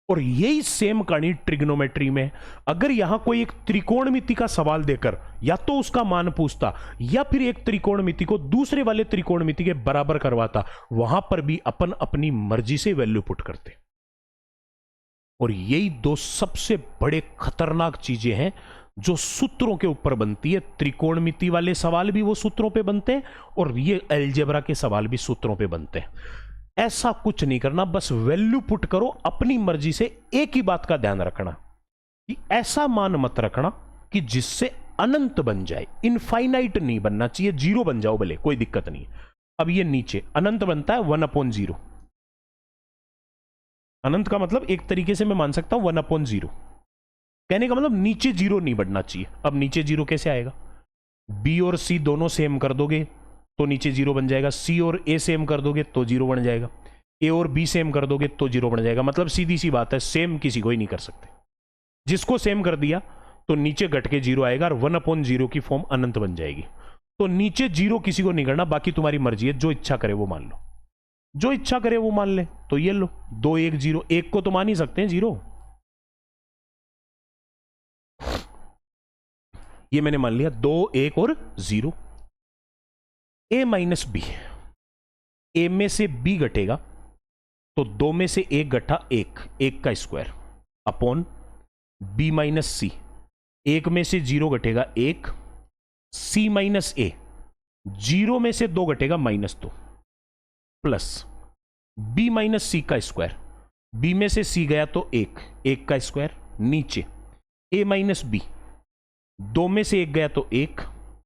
और यही सेम कहानी ट्रिग्नोमेट्री में। अगर यहां कोई एक त्रिकोणमिति का सवाल देकर या तो उसका मान पूछता या फिर एक त्रिकोणमिति को दूसरे वाले त्रिकोणमिति के बराबर करवाता, वहां पर भी अपन अपनी मर्जी से वैल्यू पुट करते। और यही दो सबसे बड़े खतरनाक चीजें हैं जो सूत्रों के ऊपर बनती है। त्रिकोणमिति वाले सवाल भी वो सूत्रों पे बनते हैं और ये अलजेब्रा के सवाल भी सूत्रों पे बनते हैं। ऐसा कुछ नहीं करना, बस वैल्यू पुट करो अपनी मर्जी से। एक ही बात का ध्यान रखना कि ऐसा मान मत रखना कि जिससे अनंत बन जाए, इनफाइनाइट नहीं बनना चाहिए, जीरो बन जाओ भले, कोई दिक्कत नहीं। अब ये नीचे अनंत बनता है 1/0। अनंत का मतलब एक तरीके से मैं मान सकता हूं 1/0। कहने का मतलब नीचे जीरो नहीं बढ़ना चाहिए। अब नीचे जीरो कैसे आएगा? बी और सी दोनों सेम कर दोगे तो नीचे जीरो बन जाएगा। सी और ए सेम कर दोगे तो जीरो बन जाएगा। ए और बी सेम कर दोगे तो जीरो बन जाएगा। मतलब सीधी सी बात है, सेम किसी को ही नहीं कर सकते। जिसको सेम कर दिया तो नीचे घट के जीरो आएगा और 1/0 की फॉर्म अनंत बन जाएगी। तो नीचे जीरो किसी को नहीं करना, बाकी तुम्हारी मर्जी है, जो इच्छा करे वो मान लो, जो इच्छा करे वो मान ले। तो ये लो 2 1 0, एक को तो मान ही सकते हैं जीरो। ये मैंने मान लिया 2 1 और 0। ए माइनस बी, ए में से बी घटेगा तो 2 में से 1 घटा 1, 1 का स्क्वायर अपॉन बी माइनस सी, 1 में से 0 घटेगा 1, सी माइनस ए, 0 में से 2 घटेगा -2, प्लस बी माइनस सी का स्क्वायर, बी में से सी गया तो 1, 1 का स्क्वायर, नीचे ए माइनस बी, 2 में से 1 गया तो 1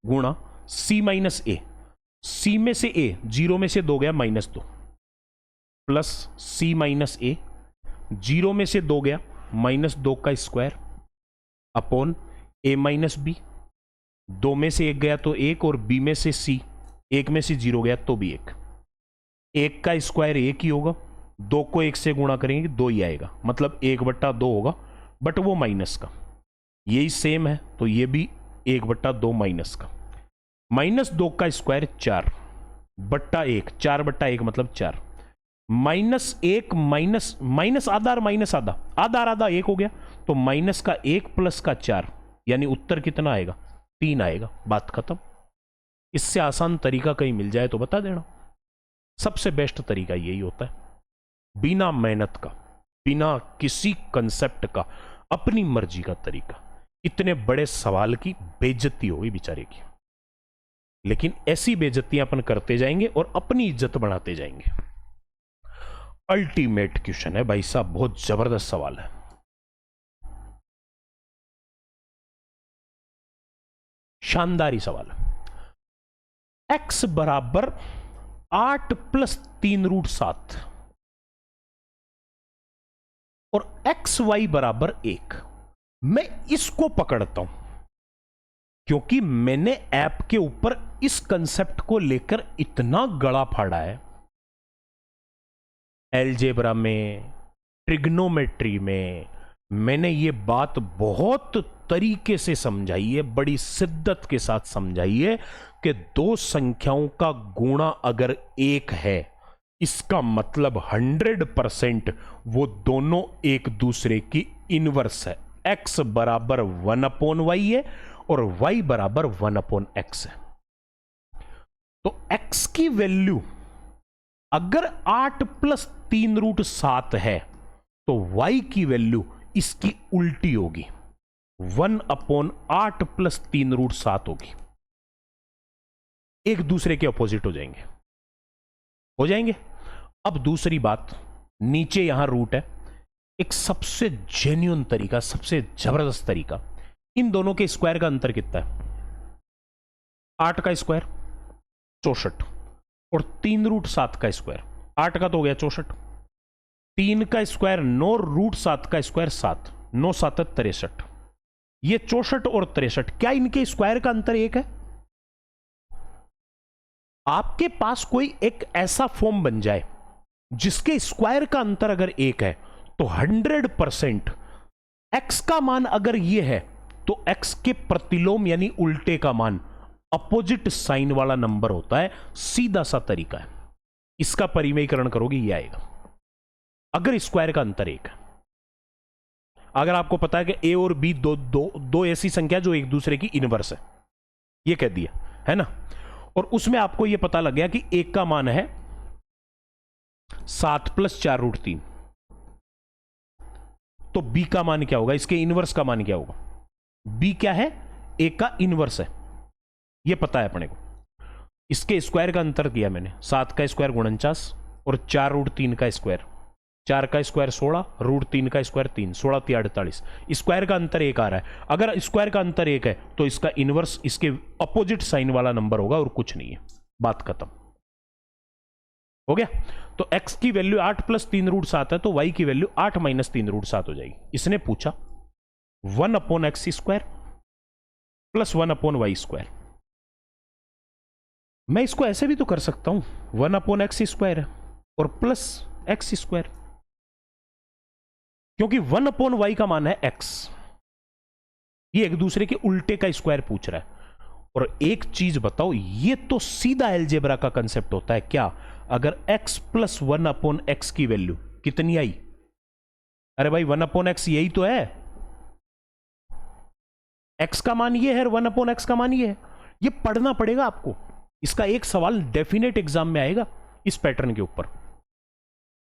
गुणा सी माइनस ए, सी में से ए, 0 में से 2 गया -2, प्लस सी माइनस ए, 0 में से 2 गया -2 का स्क्वायर अपॉन ए माइनस बी, 2 में से 1 गया तो 1 और बी में से सी, 1 में से 0 गया तो भी 1, 1 का स्क्वायर 1 ही होगा, 2 को 1 से गुणा करेंगे 2 ही आएगा, मतलब 1/2 होगा, बट वो माइनस का, यही सेम है तो ये भी 1/2 माइनस का, -2 का स्क्वायर 4/1, 4/1 मतलब 4, -1 माइनस आधा और माइनस आधा, आधा आधा 1 हो गया, तो माइनस का 1 प्लस का 4, यानी उत्तर कितना आएगा? 3 आएगा। बात खत्म। इससे आसान तरीका कहीं मिल जाए तो बता देना। सबसे बेस्ट तरीका यही होता है, बिना मेहनत का, बिना किसी कंसेप्ट का, अपनी मर्जी का तरीका। इतने बड़े सवाल की बेइज्जती होगी बेचारे की, लेकिन ऐसी बेइज्जतियां अपन करते जाएंगे और अपनी इज्जत बढ़ाते जाएंगे। अल्टीमेट क्वेश्चन है भाई साहब, बहुत जबरदस्त सवाल है। शानदार ही सवाल है। x बराबर 8 + 3√7 और xy बराबर 1। मैं इसको पकड़ता हूं क्योंकि मैंने ऐप के ऊपर इस कंसेप्ट को लेकर इतना गड़ा फाड़ा है। एलजेब्रा में, ट्रिग्नोमेट्री में मैंने ये बात बहुत तरीके से समझाई है, बड़ी शिद्दत के साथ समझाई है कि दो संख्याओं का गुणा अगर 1 है, इसका मतलब 100% वो दोनों एक दूसरे की इनवर्स है। x बराबर 1/y है और y बराबर 1/x है। तो x की वैल्यू अगर 8 + 3√7 है तो y की वैल्यू इसकी उल्टी होगी, 1/8 + 3√7 होगी। एक दूसरे के अपोजिट हो जाएंगे। अब दूसरी बात, नीचे यहां रूट है। एक सबसे जेन्युइन तरीका, सबसे जबरदस्त तरीका, इन दोनों के स्क्वायर का अंतर कितना है? 8 का स्क्वायर 64 और 3√7 का स्क्वायर, 8 का तो हो गया 64, 3 का स्क्वायर 9√7 का स्क्वायर 7, 9 7 63। ये 64 और 63, क्या इनके स्क्वायर का अंतर 1 है? आपके पास कोई एक ऐसा फॉर्म बन जाए जिसके स्क्वायर का अंतर अगर 1 है तो 100% x का मान अगर ये है तो x के प्रतिलोम यानी उल्टे का मान अपोजिट साइन वाला नंबर होता है। सीधा सा तरीका है, इसका परिमेयीकरण करोगे ये आएगा अगर स्क्वायर का अंतर 1 है। अगर आपको पता है कि a और b दो ऐसी संख्या जो एक दूसरे की इनवर्स है, ये कह दिया है ना, और उसमें आपको यह पता लग गया कि एक का मान है 7 + 4√3, तो b का मान क्या होगा? इसके इनवर्स का मान क्या होगा? b क्या है? a का इनवर्स है, यह पता है अपने को। इसके स्क्वायर का अंतर किया मैंने, 7 का स्क्वायर 49, और 4√3 का स्क्वायर, 4 का स्क्वायर 16, √3 का स्क्वायर 3, 16 3 48, स्क्वायर का अंतर 1 आ रहा है। अगर स्क्वायर का अंतर 1 है तो इसका इनवर्स इसके अपोजिट साइन वाला नंबर होगा और कुछ नहीं है, बात खत्म हो गया। तो x की वैल्यू 8 + 3√7 है, तो y की वैल्यू 8 - 3√7 हो जाएगी। इसने पूछा 1/x² + 1/y²। मैं इसको ऐसे भी तो कर सकता हूं, 1/x² है और प्लस x², क्योंकि 1/y का मान है x। ये एक दूसरे के उल्टे का स्क्वायर पूछ रहा है। और एक चीज बताओ, ये तो सीधा अलजेब्रा का कंसेप्ट होता है क्या? अगर x + 1/x की वैल्यू कितनी आई? अरे भाई 1/x यही तो है, x का मान ये है और 1/x का मान ये है। ये पढ़ना पड़ेगा आपको, इसका एक सवाल डेफिनेट एग्जाम में आएगा इस पैटर्न के ऊपर।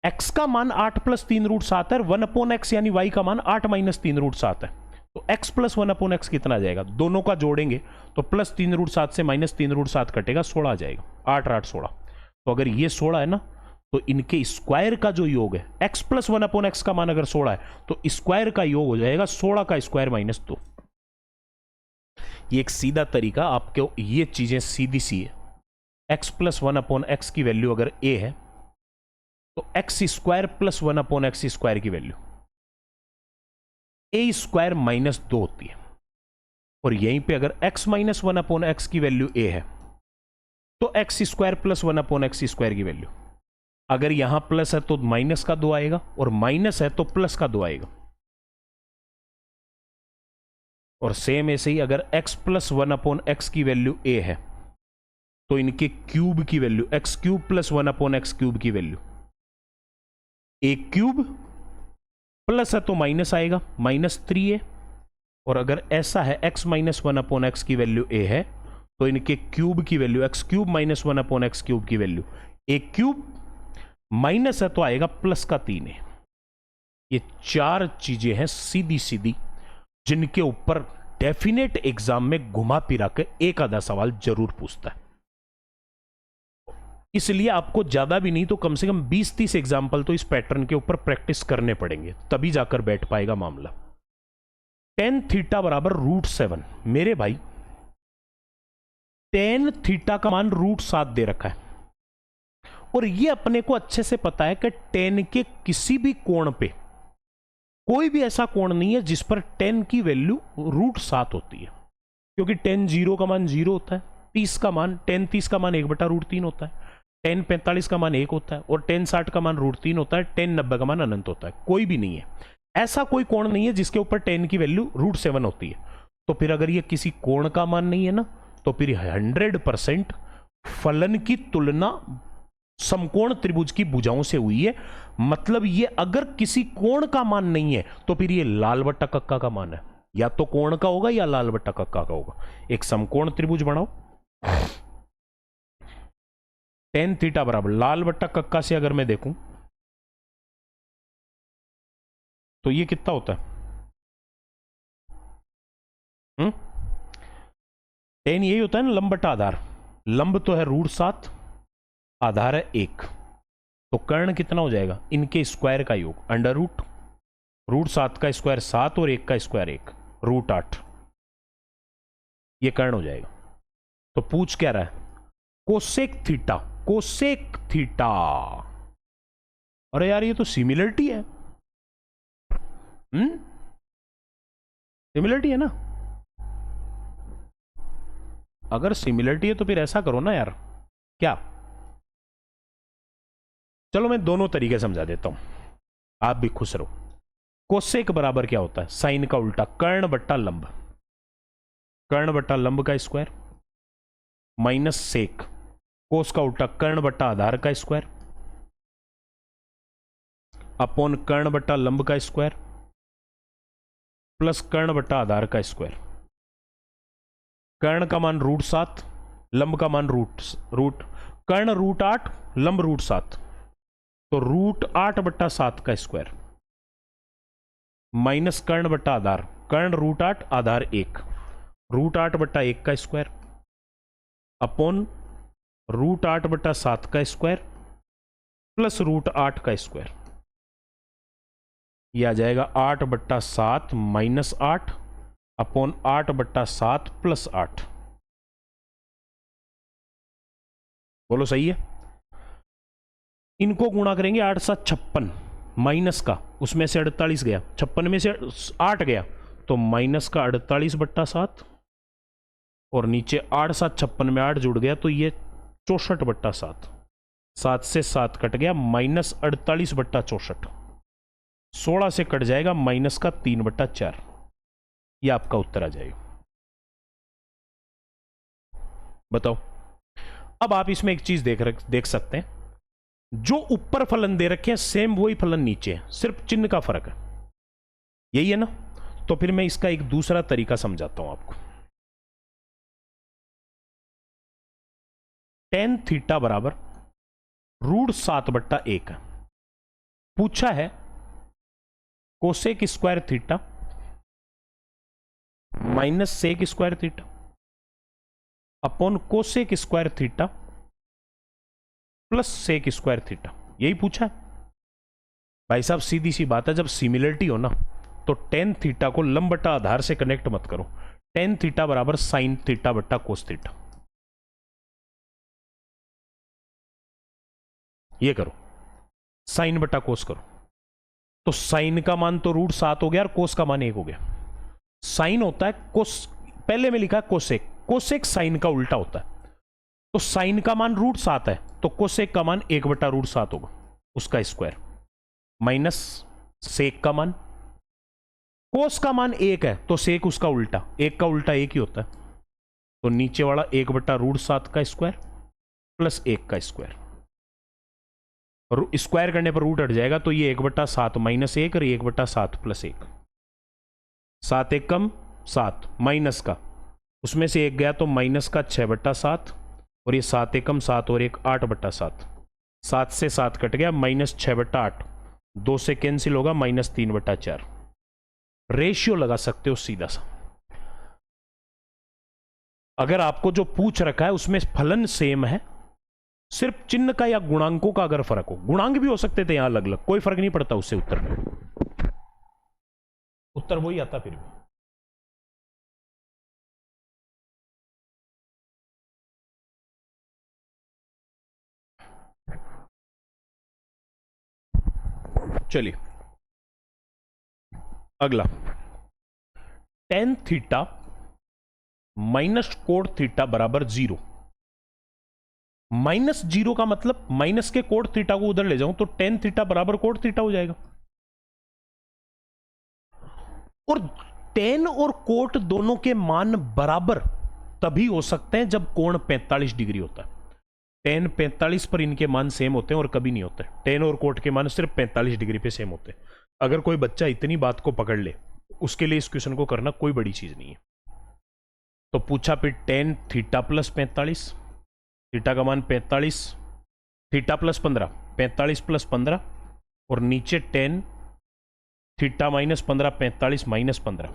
x का मान 8 + 3√7 है, 1/x यानी y का मान 8 - 3√7 है। तो x + 1/x कितना आ जाएगा? दोनों का जोड़ेंगे तो प्लस 3√7 से -3√7 कटेगा, 16 आ जाएगा। 8 8 16। तो अगर ये 16 है ना, तो इनके स्क्वायर का जो योग है, x + 1/x का मान अगर 16 है तो स्क्वायर का योग हो जाएगा 16 का स्क्वायर -2। ये एक सीधा तरीका, आपको ये चीजें सीधी सी है। x + 1/x की वैल्यू अगर a है तो x² + 1/x² की वैल्यू a² - 2 होती है। और यहीं पे अगर x - 1/x की वैल्यू a है तो x² + 1/x² की वैल्यू, अगर यहां प्लस है तो माइनस का 2 आएगा और माइनस है तो प्लस का 2 आएगा। और सेम ऐसे ही अगर x + 1/x की वैल्यू a है तो इनके क्यूब की वैल्यू x³ + 1/x³ की वैल्यू a³ प्लस है तो माइनस आएगा, -3a। और अगर ऐसा है x - 1/x की वैल्यू a है तो इनके क्यूब की वैल्यू x³ - 1/x³ की वैल्यू a³ माइनस है तो आएगा +3a। ये 4 चीजें हैं सीधी सीधी, जिनके ऊपर डेफिनेट एग्जाम में घुमा फिरा के एक आधा सवाल जरूर पूछता है। इसलिए आपको ज्यादा भी नहीं तो कम से कम 20-30 एग्जाम्पल तो इस पैटर्न के ऊपर प्रैक्टिस करने पड़ेंगे, तभी जाकर बैठ पाएगा मामला। tan θ = √7। मेरे भाई tan θ का मान √7 दे रखा है और ये अपने को अच्छे से पता है कि tan के किसी भी कोण पे कोई भी ऐसा कोण नहीं है जिस पर tan की वैल्यू √7 होती है, क्योंकि tan 0 का मान 0 होता है, 30 का मान tan 30 का मान 1/√3 होता है, tan 45 का मान 1 होता है और tan 60 का मान √3 होता है, tan 90 का मान अनंत होता है। कोई भी नहीं है, ऐसा कोई कोण नहीं है जिसके ऊपर tan की वैल्यू √7 होती है। तो फिर अगर ये किसी कोण का मान नहीं है ना, तो फिर 100% फलन की तुलना समकोण त्रिभुज की भुजाओं से हुई है। मतलब ये अगर किसी कोण का मान नहीं है तो फिर ये लाल बट्टा कक्का का मान है, या तो कोण का होगा या लाल बट्टा कक्का का होगा। एक समकोण त्रिभुज बनाओ, tan θ बराबर लाल बट्टा कक्का से अगर मैं देखूं तो ये कितना होता है? tan यही होता है ना, लंब बट्टा आधार। लंब तो है √7, आधार है 1, तो कर्ण कितना हो जाएगा? इनके स्क्वायर का योग, √7 का स्क्वायर 7 और 1 का स्क्वायर 1, √8। ये कर्ण हो जाएगा। तो पूछ क्या रहा है? Cosec theta, cosec theta. अरे यार ये तो सिमिलरिटी है, सिमिलरिटी है ना। अगर सिमिलरिटी है तो फिर ऐसा करो ना यार, क्या? चलो मैं दोनों तरीके समझा देता हूं, आप भी खुश रहो। कोसेक बराबर क्या होता है? साइन का उल्टा, कर्ण बट्टा लंब, कर्ण बट्टा लंब का स्क्वायर, माइनस सेक कोस का उल्टा कर्ण बट्टा आधार का स्क्वायर, अपॉन कर्ण बट्टा लंब का स्क्वायर, प्लस कर्ण बट्टा आधार का स्क्वायर। कर्ण का मान √7, लंब का मान रूट कर्ण √8, लंब √7, तो √8/7 का स्क्वायर, माइनस कर्ण बट्टा आधार, कर्ण √8 आधार 1, √8/1 का स्क्वायर, अपॉन √8/7 का स्क्वायर, प्लस रूट 8 का स्क्वायर। यह आ जाएगा 8/7 माइनस 8 अपॉन 8/7 प्लस 8। बोलो सही है। इनको गुणा करेंगे 8 7 56 माइनस का, उसमें से 48 गया, 56 में से 8 गया तो माइनस का 48/7 और नीचे 8 7 56 में 8 जुड़ गया तो ये 64/7। 7 से 7 कट गया, माइनस 48/64। 16 से कट जाएगा माइनस का 3/4। ये आपका उत्तर आ जाएगा। बताओ। अब आप इसमें एक चीज देख सकते हैं, जो ऊपर फलन दे रखे हैं सेम वही फलन नीचे है, सिर्फ चिन्ह का फर्क है। यही है ना। तो फिर मैं इसका एक दूसरा तरीका समझाता हूं आपको। tan थीटा बराबर रूट 7/1 है। पूछा है cosec square theta minus sec square theta upon cosec square theta plus sec square theta. यही पूछा है भाई साहब। सीधी सी बात है, जब सिमिलरिटी हो ना तो tan थीटा को लंब बटा आधार से कनेक्ट मत करो। tan थीटा बराबर साइन थीटा बटा कोस थीटा। ये करो, साइन बटा कोस करो तो साइन का मान तो रूट 7 हो गया और कोस का मान 1 हो गया। साइन होता है कोस, पहले में लिखा है कोसेक, कोसेक साइन का उल्टा होता है। तो साइन का मान रूट 7 है तो कोसेक का मान 1/√7 होगा, उसका स्क्वायर, माइनस सेक का मान, कोस का मान 1 है तो सेक उसका उल्टा, 1 का उल्टा 1 ही होता है। तो नीचे वाला 1/√7 का स्क्वायर प्लस 1 का स्क्वायर। स्क्वायर करने पर रूट हट जाएगा तो ये 1/7 माइनस 1 और 1/7 प्लस 1। 7 1 कम 7 माइनस का, उसमें से 1 गया तो माइनस का 6/7 और ये 7 1 कम 7 और 1 8/7। 7 से 7 कट गया, माइनस 6/8, 2 से कैंसिल होगा, माइनस 3/4। रेशियो लगा सकते हो सीधा सा। अगर आपको जो पूछ रखा है उसमें फलन सेम है, सिर्फ चिन्ह का या गुणांकों का अगर फर्क हो, गुणांक भी हो सकते थे यहां अलग अलग, कोई फर्क नहीं पड़ता उससे उत्तर में, उत्तर वही आता फिर भी। चलिए अगला, tan theta minus code theta बराबर 0। माइनस 0 का मतलब माइनस के कोड थीटा को उधर ले जाऊं तो tan थीटा बराबर कोड थीटा हो जाएगा। और tan और कोट दोनों के मान बराबर तभी हो सकते हैं जब कोण 45 डिग्री होता है। tan 45 पर इनके मान सेम होते हैं और कभी नहीं होते। tan और कोट के मान सिर्फ 45 डिग्री पे सेम होते हैं। अगर कोई बच्चा इतनी बात को पकड़ ले, उसके लिए इस क्वेश्चन को करना कोई बड़ी चीज नहीं है। तो पूछा फिर tan थीटा प्लस 45, थीटा का मान 45, थीटा प्लस 15, 45 प्लस 15 और नीचे tan थीटा माइनस 15, 45 माइनस 15,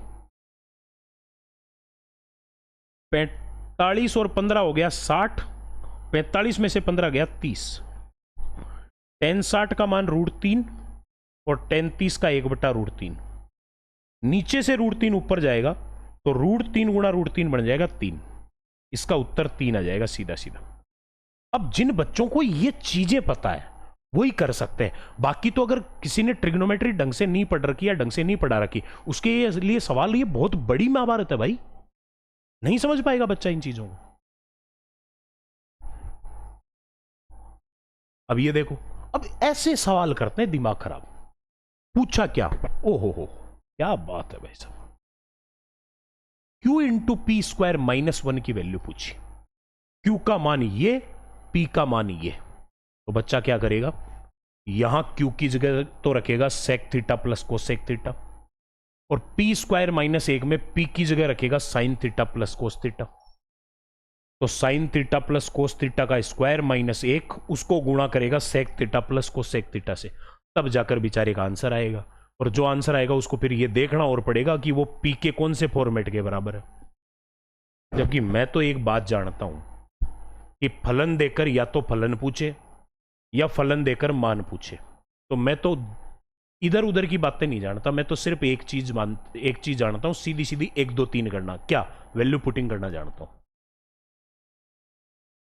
45 और 15 हो गया 60, 45 में से 15 गया 30। tan 60 का मान √3 और tan 30 का 1/√3। नीचे से √3 ऊपर जाएगा तो √3 गुणा √3 बन जाएगा 3। इसका उत्तर 3 आ जाएगा सीधा सीधा। अब जिन बच्चों को ये चीजें पता है वही कर सकते हैं। बाकी तो अगर किसी ने ट्रिग्नोमेट्री ढंग से नहीं पढ़ रखी या ढंग से नहीं पढ़ा रखी, उसके लिए सवाल, ये बहुत बड़ी महाभारत है भाई, नहीं समझ पाएगा बच्चा इन चीजों को। अब ये देखो, अब ऐसे सवाल करते हैं दिमाग खराब। पूछा क्या, ओहो हो क्या बात है भाई साहब। Q इंटू पी स्क्वायर -1 की वैल्यू पूछी। Q का मान ये, P का मान ये, तो बच्चा क्या करेगा, यहां Q की जगह तो रखेगा sec theta plus cosec theta, और P स्क्वायर -1 में P की जगह रखेगा sine theta plus cos theta. तो sine theta plus cos theta का स्क्वायर -1, उसको गुणा करेगा sec theta plus cosec theta से, तब जाकर बेचारे का आंसर आएगा। और जो आंसर आएगा उसको फिर ये देखना और पड़ेगा कि वो P के कौन से फॉर्मेट के बराबर है। जबकि मैं तो एक बात जानता हूं कि फलन देकर या तो फलन पूछे या फलन देकर मान पूछे, तो मैं तो इधर उधर की बातें नहीं जानता, मैं तो सिर्फ एक चीज जानता हूं, सीधी सीधी 1 2 3 करना, क्या वैल्यू पुटिंग करना जानता हूं।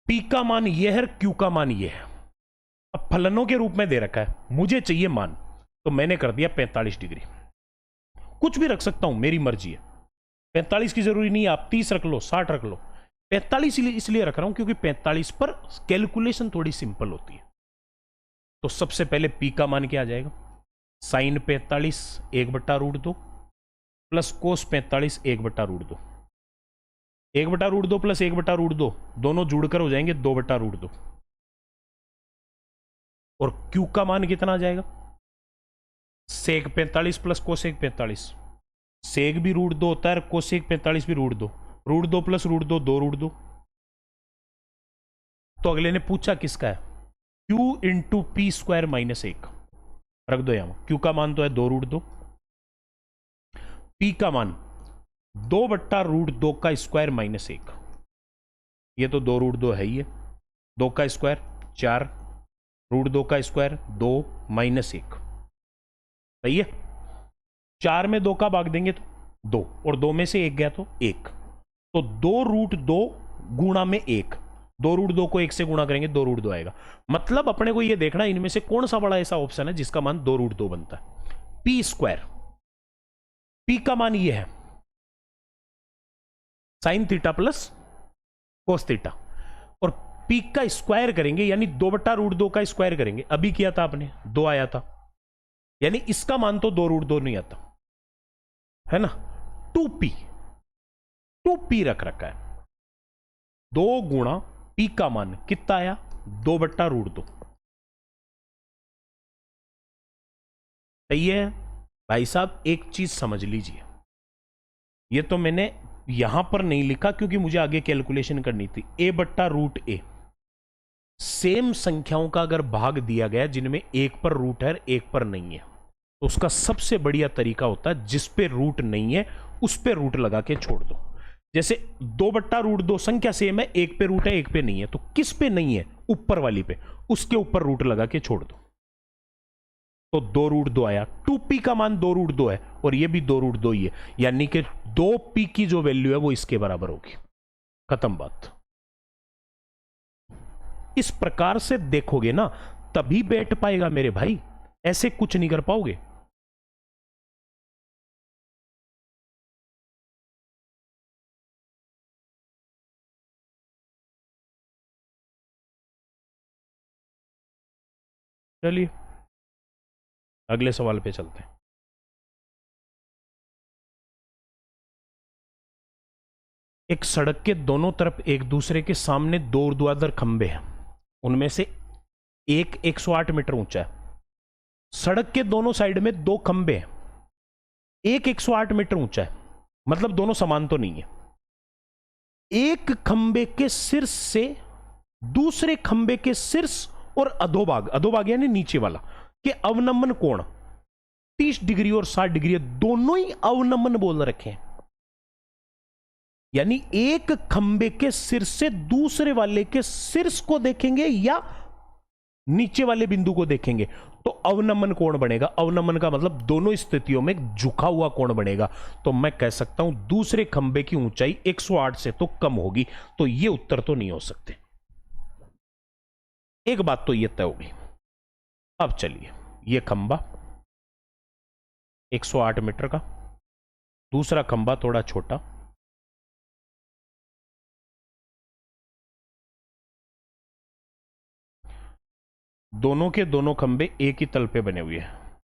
पी का मान ये है, क्यू का मान ये है। अब फलनों के रूप में दे रखा है, मुझे चाहिए मान, तो मैंने कर दिया 45 डिग्री। कुछ भी रख सकता हूं, मेरी मर्जी है। 45 की जरूरी नहीं है, आप 30 रख लो, 60 रख लो। 45 इसलिए रख रहा हूं क्योंकि 45 पर कैलकुलेशन थोड़ी सिंपल होती है। तो सबसे पहले पी का मान क्या आ जाएगा, साइन 45 1/√2 प्लस कोस 45 1/√2। 1/√2 प्लस 1/√2 दोनों जुड़कर हो जाएंगे 2/√2। और क्यू का मान कितना आ जाएगा, सेक 45 प्लस कोसेक 45। सेक भी √2 होता है, कोसेक 45 भी √2। √2 प्लस √2 2√2। तो अगले ने पूछा किसका है, Q into P square minus 1 रख दो यहां। Q का मान तो है 2√2, P का मान 2/√2 का स्क्वायर माइनस 1। ये तो 2√2 है ही है, 2 का स्क्वायर 4, √2 का स्क्वायर 2 माइनस 1, सही है। 4 में 2 का भाग देंगे तो 2, और 2 में से 1 गया तो 1, तो 2√2 गुणा में 1, 2√2 को 1 से गुणा करेंगे 2√2 आएगा। मतलब अपने को यह देखना इनमें से कौन सा बड़ा ऐसा ऑप्शन है जिसका मान 2√2 बनता है। पी स्क्वायर, पी का मान यह है sign theta plus cos theta, और पी का स्क्वायर करेंगे यानी 2/√2 का स्क्वायर करेंगे। अभी किया था आपने, 2 आया था, यानी इसका मान तो 2√2 नहीं आता है ना। 2p रख रखा है, 2 गुणा पी का मान कितना आया 2/√2। सही है भाई साहब। एक चीज समझ लीजिए, ये तो मैंने यहां पर नहीं लिखा क्योंकि मुझे आगे कैलकुलेशन करनी थी। a/√a, सेम संख्याओं का अगर भाग दिया गया जिनमें एक पर रूट है एक पर नहीं है, तो उसका सबसे बढ़िया तरीका होता है जिस पे रूट नहीं है उस पे रूट लगा के छोड़ दो। जैसे 2/√2 संख्या सेम है, एक पे रूट है एक पे नहीं है, तो किस पे नहीं है, ऊपर वाली पे, उसके ऊपर रूट लगा के छोड़ दो, तो 2√2 आया। 2p का मान 2√2 है और ये भी 2√2 ही है, यानी कि 2p की जो वैल्यू है वो इसके बराबर होगी। खत्म बात। इस प्रकार से देखोगे ना तभी बैठ पाएगा मेरे भाई, ऐसे कुछ नहीं कर पाओगे। चलिए अगले सवाल पे चलते हैं। एक सड़क के दोनों तरफ एक दूसरे के सामने 2 ऊर्ध्वाधर खंबे हैं, उनमें से एक 108 मीटर ऊंचा है। सड़क के दोनों साइड में 2 खंबे हैं, एक 108 मीटर ऊंचा है, मतलब दोनों समान तो नहीं है। एक खंबे के शीर्ष से दूसरे खंबे के शीर्ष और अधोभाग यानी नीचे वाला के अवनमन कोण 30 डिग्री और 60 डिग्री, दोनों ही अवनमन बोल रखे हैं। यानी एक खंबे के शीर्ष से दूसरे वाले के शीर्ष को देखेंगे या नीचे वाले बिंदु को देखेंगे तो अवनमन कोण बनेगा। अवनमन का मतलब दोनों स्थितियों में झुका हुआ कोण बनेगा। तो मैं कह सकता हूं दूसरे खंबे की ऊंचाई 108 से तो कम होगी, तो ये उत्तर तो नहीं हो सकते। एक बात तो ये तय होगी। अब चलिए, ये खंबा 108 मीटर का, दूसरा खंबा थोड़ा छोटा, दोनों के दोनों खंबे एक ही तल पे बने हुए हैं।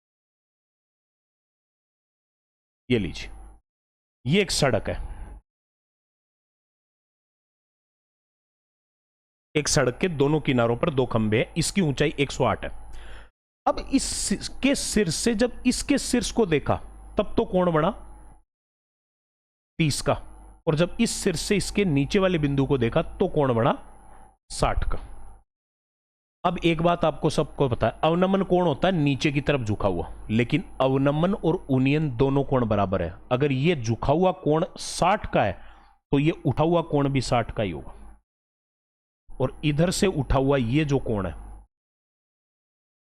ये लीजिए, ये एक सड़क है, एक सड़क के दोनों किनारों पर 2 खंबे हैं, इसकी ऊंचाई 108 है। अब इसके सिर से जब इसके शीर्ष को देखा तब तो कोण बना 30 का, और जब इस सिर से इसके नीचे वाले बिंदु को देखा तो कोण बना 60 का। अब एक बात आपको सबको पता है, अवनमन कोण होता है नीचे की तरफ झुका हुआ, लेकिन अवनमन और उन्नयन दोनों कोण बराबर है। अगर ये झुका हुआ कोण 60 का है तो ये उठा हुआ कोण भी 60 का ही होगा, और इधर से उठा हुआ ये जो कोण है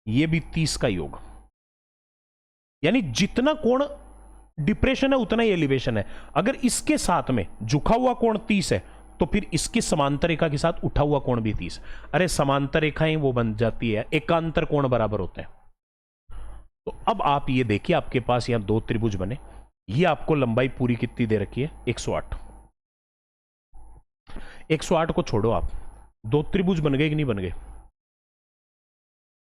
ये भी 30 का योग, यानी जितना कोण डिप्रेशन है उतना ही एलिवेशन है। अगर इसके साथ में झुका हुआ कोण 30 है तो फिर इसकी समांतर रेखा के साथ उठा हुआ कोण भी 30। अरे समांतर रेखाएं वो बन जाती है, एकांतर कोण बराबर होते हैं। तो अब आप ये देखिए, आपके पास यहां दो त्रिभुज बने, ये आपको लंबाई पूरी कितनी दे रखी है, 108। 108 को छोड़ो आप, दो त्रिभुज बन गए कि नहीं बन गए?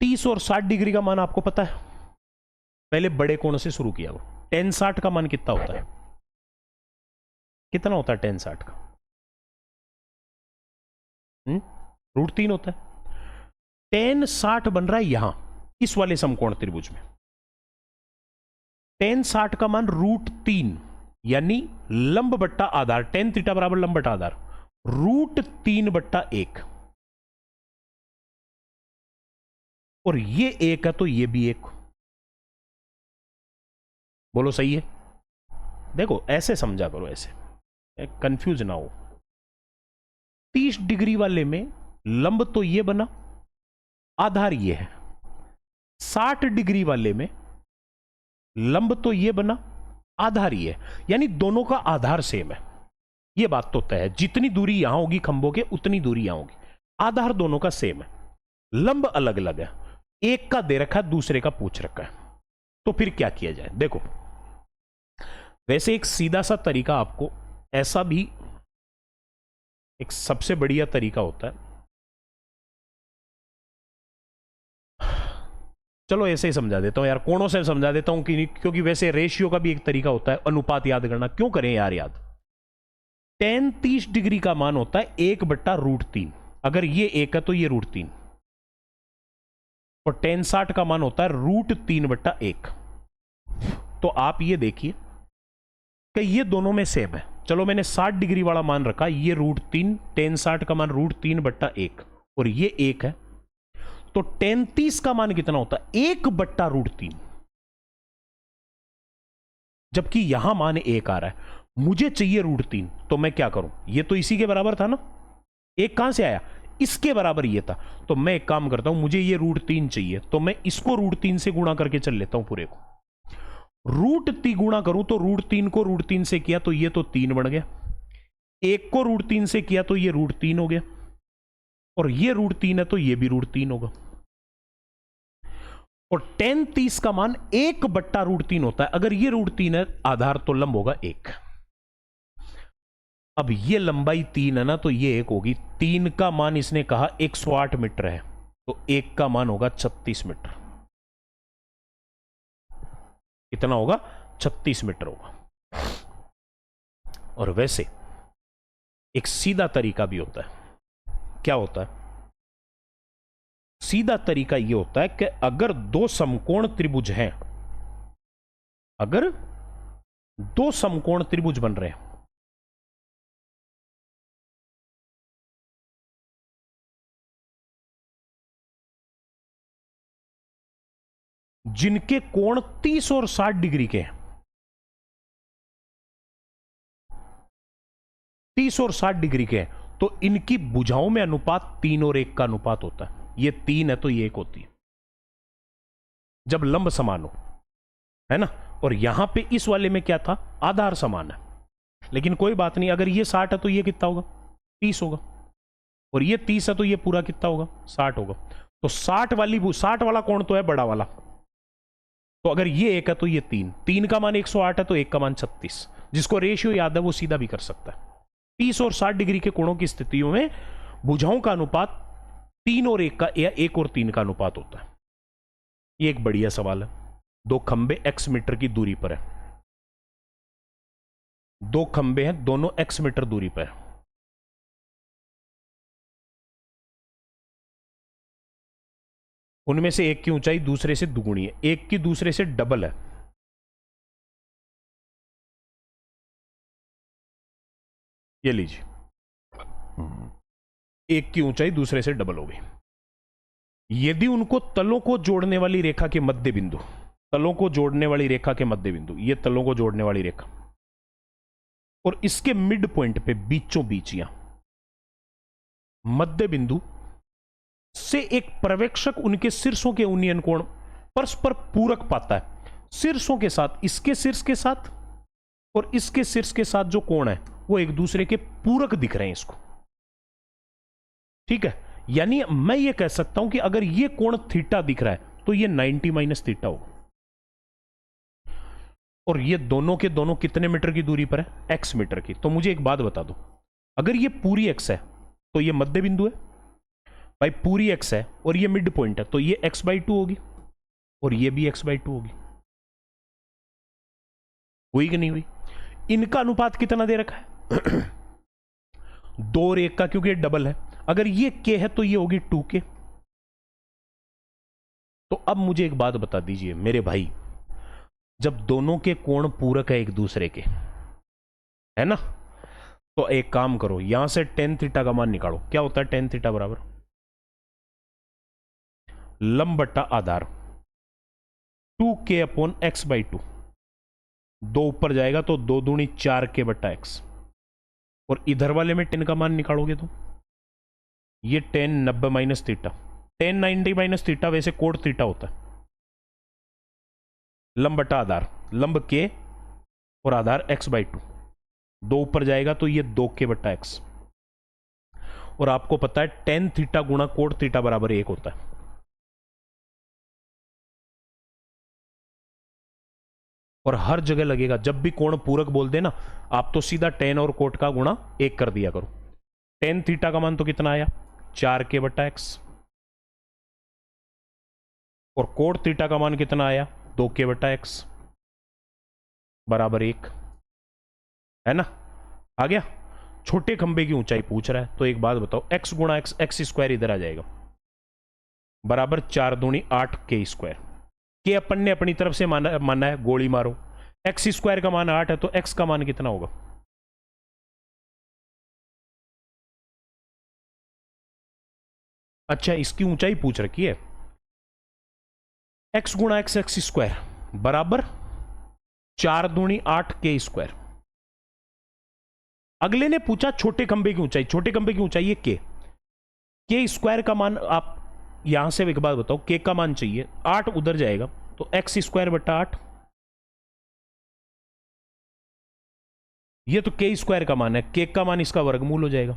30 और 60 डिग्री का मान आपको पता है, पहले बड़े कोण से शुरू किया। वो tan 60 का मान कितना होता है? कितना होता है tan 60 का? √3 होता है। tan 60 बन रहा है यहां इस वाले समकोण त्रिभुज में। tan 60 का मान √3 यानी लंब बट्टा आधार, tan थीटा बराबर लंब बट्टा आधार, √3/1। और ये 1 है तो ये भी 1। बोलो सही है? देखो ऐसे समझा करो, ऐसे कंफ्यूज ना हो। 30 डिग्री वाले में लंब तो ये बना, आधार ये है। 60 डिग्री वाले में लंब तो ये बना, आधार ये है, यानी दोनों का आधार सेम है। ये बात तो तय है, जितनी दूरी यहां होगी खंभों के उतनी दूरी यहां होगी, आधार दोनों का सेम है, लंब अलग अलग है। एक का दे रखा है, दूसरे का पूछ रखा है, तो फिर क्या किया जाए? देखो वैसे एक सीधा सा तरीका आपको, ऐसा भी एक सबसे बढ़िया तरीका होता है। चलो ऐसे ही समझा देता हूं यार, कोणों से समझा देता हूं क्योंकि वैसे रेशियो का भी एक तरीका होता है, अनुपात याद करना क्यों करें यार याद। tan 30 डिग्री का मान होता है 1/√3। अगर ये 1 है तो ये √3, और tan 60 का मान होता है √3/1। तो आप ये देखिए कि ये दोनों में सेम है। चलो मैंने 60 डिग्री वाला मान रखा, ये √3, tan 60 का मान √3/1 और ये 1 है, तो tan 30 का मान कितना होता है? 1/√3। जबकि यहां मान 1 आ रहा है, मुझे चाहिए √3, तो मैं क्या करूं? ये तो इसी के बराबर था ना, 1 कहां से आया? इसके बराबर ये था। तो मैं एक काम करता हूं, मुझे ये √3 चाहिए, तो मैं इसको √3 से गुणा करके चल लेता हूं पूरे को। √3 गुणा करूं तो √3 को √3 से किया तो ये तो 3 बन गया, 1 को √3 से किया तो ये √3 हो गया, और ये √3 है तो ये भी √3 होगा। और tan 30 का मान 1/√3 होता है। अगर ये √3 है आधार तो लंब होगा 1। अब ये लंबाई 3 है ना, तो ये 1 होगी। 3 का मान इसने कहा 108 मीटर है, तो 1 का मान होगा 36 मीटर। कितना होगा? 36 मीटर होगा। और वैसे एक सीधा तरीका भी होता है। क्या होता है? सीधा तरीका यह होता है कि अगर दो समकोण त्रिभुज हैं, अगर दो समकोण त्रिभुज बन रहे हैं, जिनके कोण 30 और 60 डिग्री के हैं, 30 और 60 डिग्री के हैं, तो इनकी भुजाओं में अनुपात 3 और 1 का अनुपात होता है। ये 3 है तो ये 1 होती है, जब लंब समान हो, है ना। और यहां पे इस वाले में क्या था? आधार समान है। लेकिन कोई बात नहीं, अगर ये 60 है तो ये कितना होगा? 30 होगा, और ये 30 है तो ये पूरा कितना होगा? 60 होगा। तो 60 वाला कोण तो है बड़ा वाला, तो अगर ये 1 है तो ये 3 का मान 108 है तो 1 का मान 36। जिसको रेशियो याद है वो सीधा भी कर सकता है। 30 और 60 डिग्री के कोणों की स्थितियों में भुजाओं का अनुपात 3 और 1 का, या 1 और 3 का अनुपात होता है। ये एक बढ़िया सवाल है। दो खंबे x मीटर की दूरी पर है, दो खंबे हैं, दोनों x मीटर दूरी पर है। उनमें से एक की ऊंचाई दूसरे से दुगुनी है, एक की दूसरे से डबल है। ये लीजिए, एक की ऊंचाई दूसरे से डबल हो गई। यदि उनको तलों को जोड़ने वाली रेखा के मध्य बिंदु, तलों को जोड़ने वाली रेखा के मध्य बिंदु, ये तलों को जोड़ने वाली रेखा, और इसके मिड पॉइंट पे बीचों बीच, यहां मध्य बिंदु से एक पर्यवेक्षक उनके शीर्षों के उन्नयन कोण परस्पर पूरक पाता है। शीर्षों के साथ, इसके शीर्ष के साथ और इसके शीर्ष के साथ जो कोण है वो एक दूसरे के पूरक दिख रहे हैं इसको, ठीक है। यानी मैं ये कह सकता हूं कि अगर ये कोण थीटा दिख रहा है तो ये 90 माइनस थीटा होगा। और ये दोनों के दोनों कितने मीटर की दूरी पर है? x मीटर की। तो मुझे एक बात बता दो, अगर ये पूरी x है तो ये मध्य बिंदु है भाई, पूरी x है और ये मिड पॉइंट है, तो ये x/2 होगी और ये भी x/2 होगी। हुई कि नहीं हुई? इनका अनुपात कितना दे रखा है? 2 और 1 का, क्योंकि ये डबल है। अगर ये k है तो ये होगी 2k। तो अब मुझे एक बात बता दीजिए मेरे भाई, जब दोनों के कोण पूरक है एक दूसरे के, है ना, तो एक काम करो, यहां से tan थीटा का मान निकालो। क्या होता है tan थीटा? बराबर लंब बट्टा आधार 2k/x/2। 2 ऊपर जाएगा तो 2 दूनी 4k/x, और इधर वाले में tan का मान निकालोगे तो ये tan 90 minus theta. tan 90 minus theta वैसे कोण थीटा होता है। लंब बटा आधार, लंब k और आधार x/2। 2 ऊपर जाएगा तो ये 2k/x, और आपको पता है tan थीटा गुणा कोण थीटा बराबर 1 होता है। और हर जगह लगेगा, जब भी कोण पूरक बोल देना आप तो सीधा tan और कोट का गुणा 1 कर दिया करो। tan थीटा का मान तो कितना आया? 4k/x, और कोट थीटा का मान कितना आया? 2k/x बराबर 1, है ना? आ गया। छोटे खंबे की ऊंचाई पूछ रहा है, तो एक बात बताओ, x गुणा x, x स्क्वायर इधर आ जाएगा, बराबर 4 दूनी 8k²। के अपन ने अपनी तरफ से माना है, गोली मारो। x स्क्वायर का मान 8 है तो x का मान कितना होगा? अच्छा, इसकी ऊंचाई पूछ रखी है। x गुणा x, x स्क्वायर बराबर 4 दूनी 8k²। अगले ने पूछा छोटे खंबे की ऊंचाई। छोटे खंबे की ऊंचाई है k स्क्वायर का मान, आप यहां से एक बात बताओ, k का मान चाहिए, 8 उधर जाएगा तो x²/8। ये तो k स्क्वायर का मान है, k का मान इसका वर्गमूल हो जाएगा,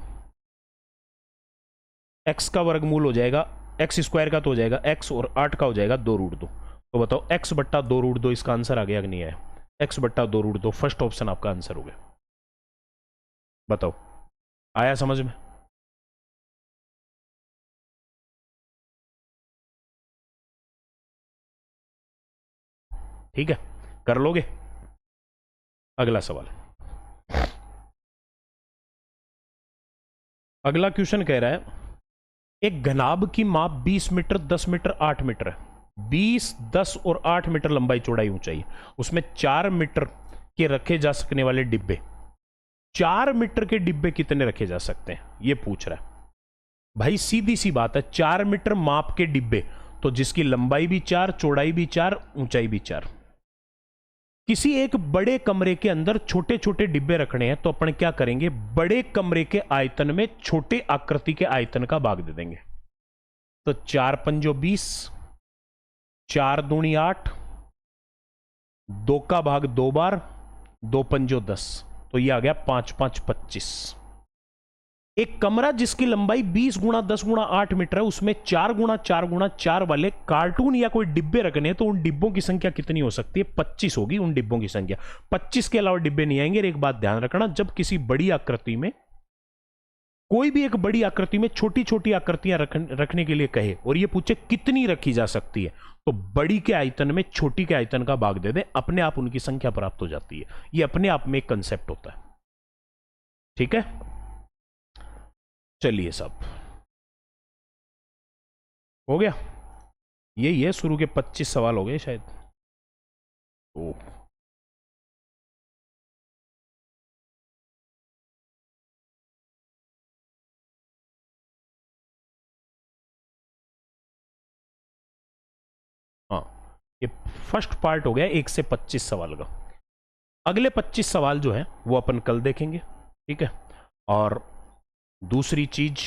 x का वर्गमूल हो जाएगा, x स्क्वायर का तो हो जाएगा x, और 8 का हो जाएगा 2√2। तो बताओ x/2√2 इसका आंसर आ गया कि नहीं आया? x/2√2 फर्स्ट ऑप्शन आपका आंसर हो गया। बताओ, आया समझ में? ठीक है, कर लोगे? अगला सवाल। अगला क्वेश्चन कह रहा है, एक घनाभ की माप 20 मीटर, 10 मीटर, 8 मीटर है। 20, 10 और 8 मीटर लंबाई चौड़ाई ऊंचाई, उसमें 4 मीटर के रखे जा सकने वाले डिब्बे, 4 मीटर के डिब्बे कितने रखे जा सकते हैं, ये पूछ रहा है। भाई सीधी सी बात है, 4 मीटर माप के डिब्बे, तो जिसकी लंबाई भी 4, चौड़ाई भी 4, ऊंचाई भी 4। किसी एक बड़े कमरे के अंदर छोटे छोटे डिब्बे रखने हैं, तो अपन क्या करेंगे? बड़े कमरे के आयतन में छोटे आकृति के आयतन का भाग दे देंगे। तो 4 पंजो 20, 4 दूनी 8, 2 का भाग 2 बार, 2 पंजो 10, तो ये आ गया 5 5 25। एक कमरा जिसकी लंबाई 20 गुणा 10 गुणा 8 मीटर है, उसमें 4 गुणा 4 गुणा 4 वाले कार्टून या कोई डिब्बे रखने हैं, तो उन डिब्बों की संख्या कितनी हो सकती है? 25 होगी उन डिब्बों की संख्या। 25 के अलावा डिब्बे नहीं आएंगे। एक बात ध्यान रखना, जब किसी बड़ी आकृति में, कोई भी एक बड़ी आकृति में छोटी छोटी आकृतियां रखने के लिए कहे और ये पूछे कितनी रखी जा सकती है, तो बड़ी के आयतन में छोटी के आयतन का भाग दे दें, अपने आप उनकी संख्या प्राप्त हो जाती है। ये अपने आप में एक कंसेप्ट होता है। ठीक है, चलिए सब हो गया। यही है, शुरू के 25 सवाल हो गए शायद। ओ हाँ, ये फर्स्ट पार्ट हो गया 1 से 25 सवाल का। अगले 25 सवाल जो है वो अपन कल देखेंगे। ठीक है, और दूसरी चीज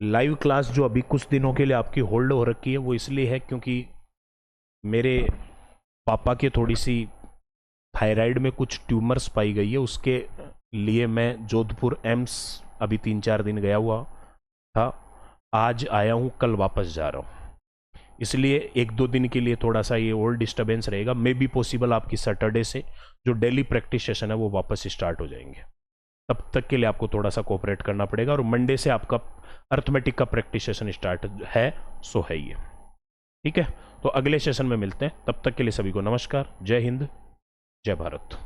लाइव क्लास जो अभी कुछ दिनों के लिए आपकी होल्ड हो रखी है वो इसलिए है क्योंकि मेरे पापा के थोड़ी सी थायराइड में कुछ ट्यूमर्स पाई गई है, उसके लिए मैं जोधपुर एम्स अभी 3-4 दिन गया हुआ था। आज आया हूँ, कल वापस जा रहा हूँ, इसलिए 1-2 दिन के लिए थोड़ा सा ये और डिस्टर्बेंस रहेगा। मे बी पॉसिबल आपकी सैटरडे से जो डेली प्रैक्टिस सेशन है वो वापस स्टार्ट हो जाएंगे। तब तक के लिए आपको थोड़ा सा कोऑपरेट करना पड़ेगा। और मंडे से आपका अर्थमेटिक का प्रैक्टिस सेशन स्टार्ट है, सो है ये, ठीक है। तो अगले सेशन में मिलते हैं, तब तक के लिए सभी को नमस्कार, जय हिंद, जय भारत।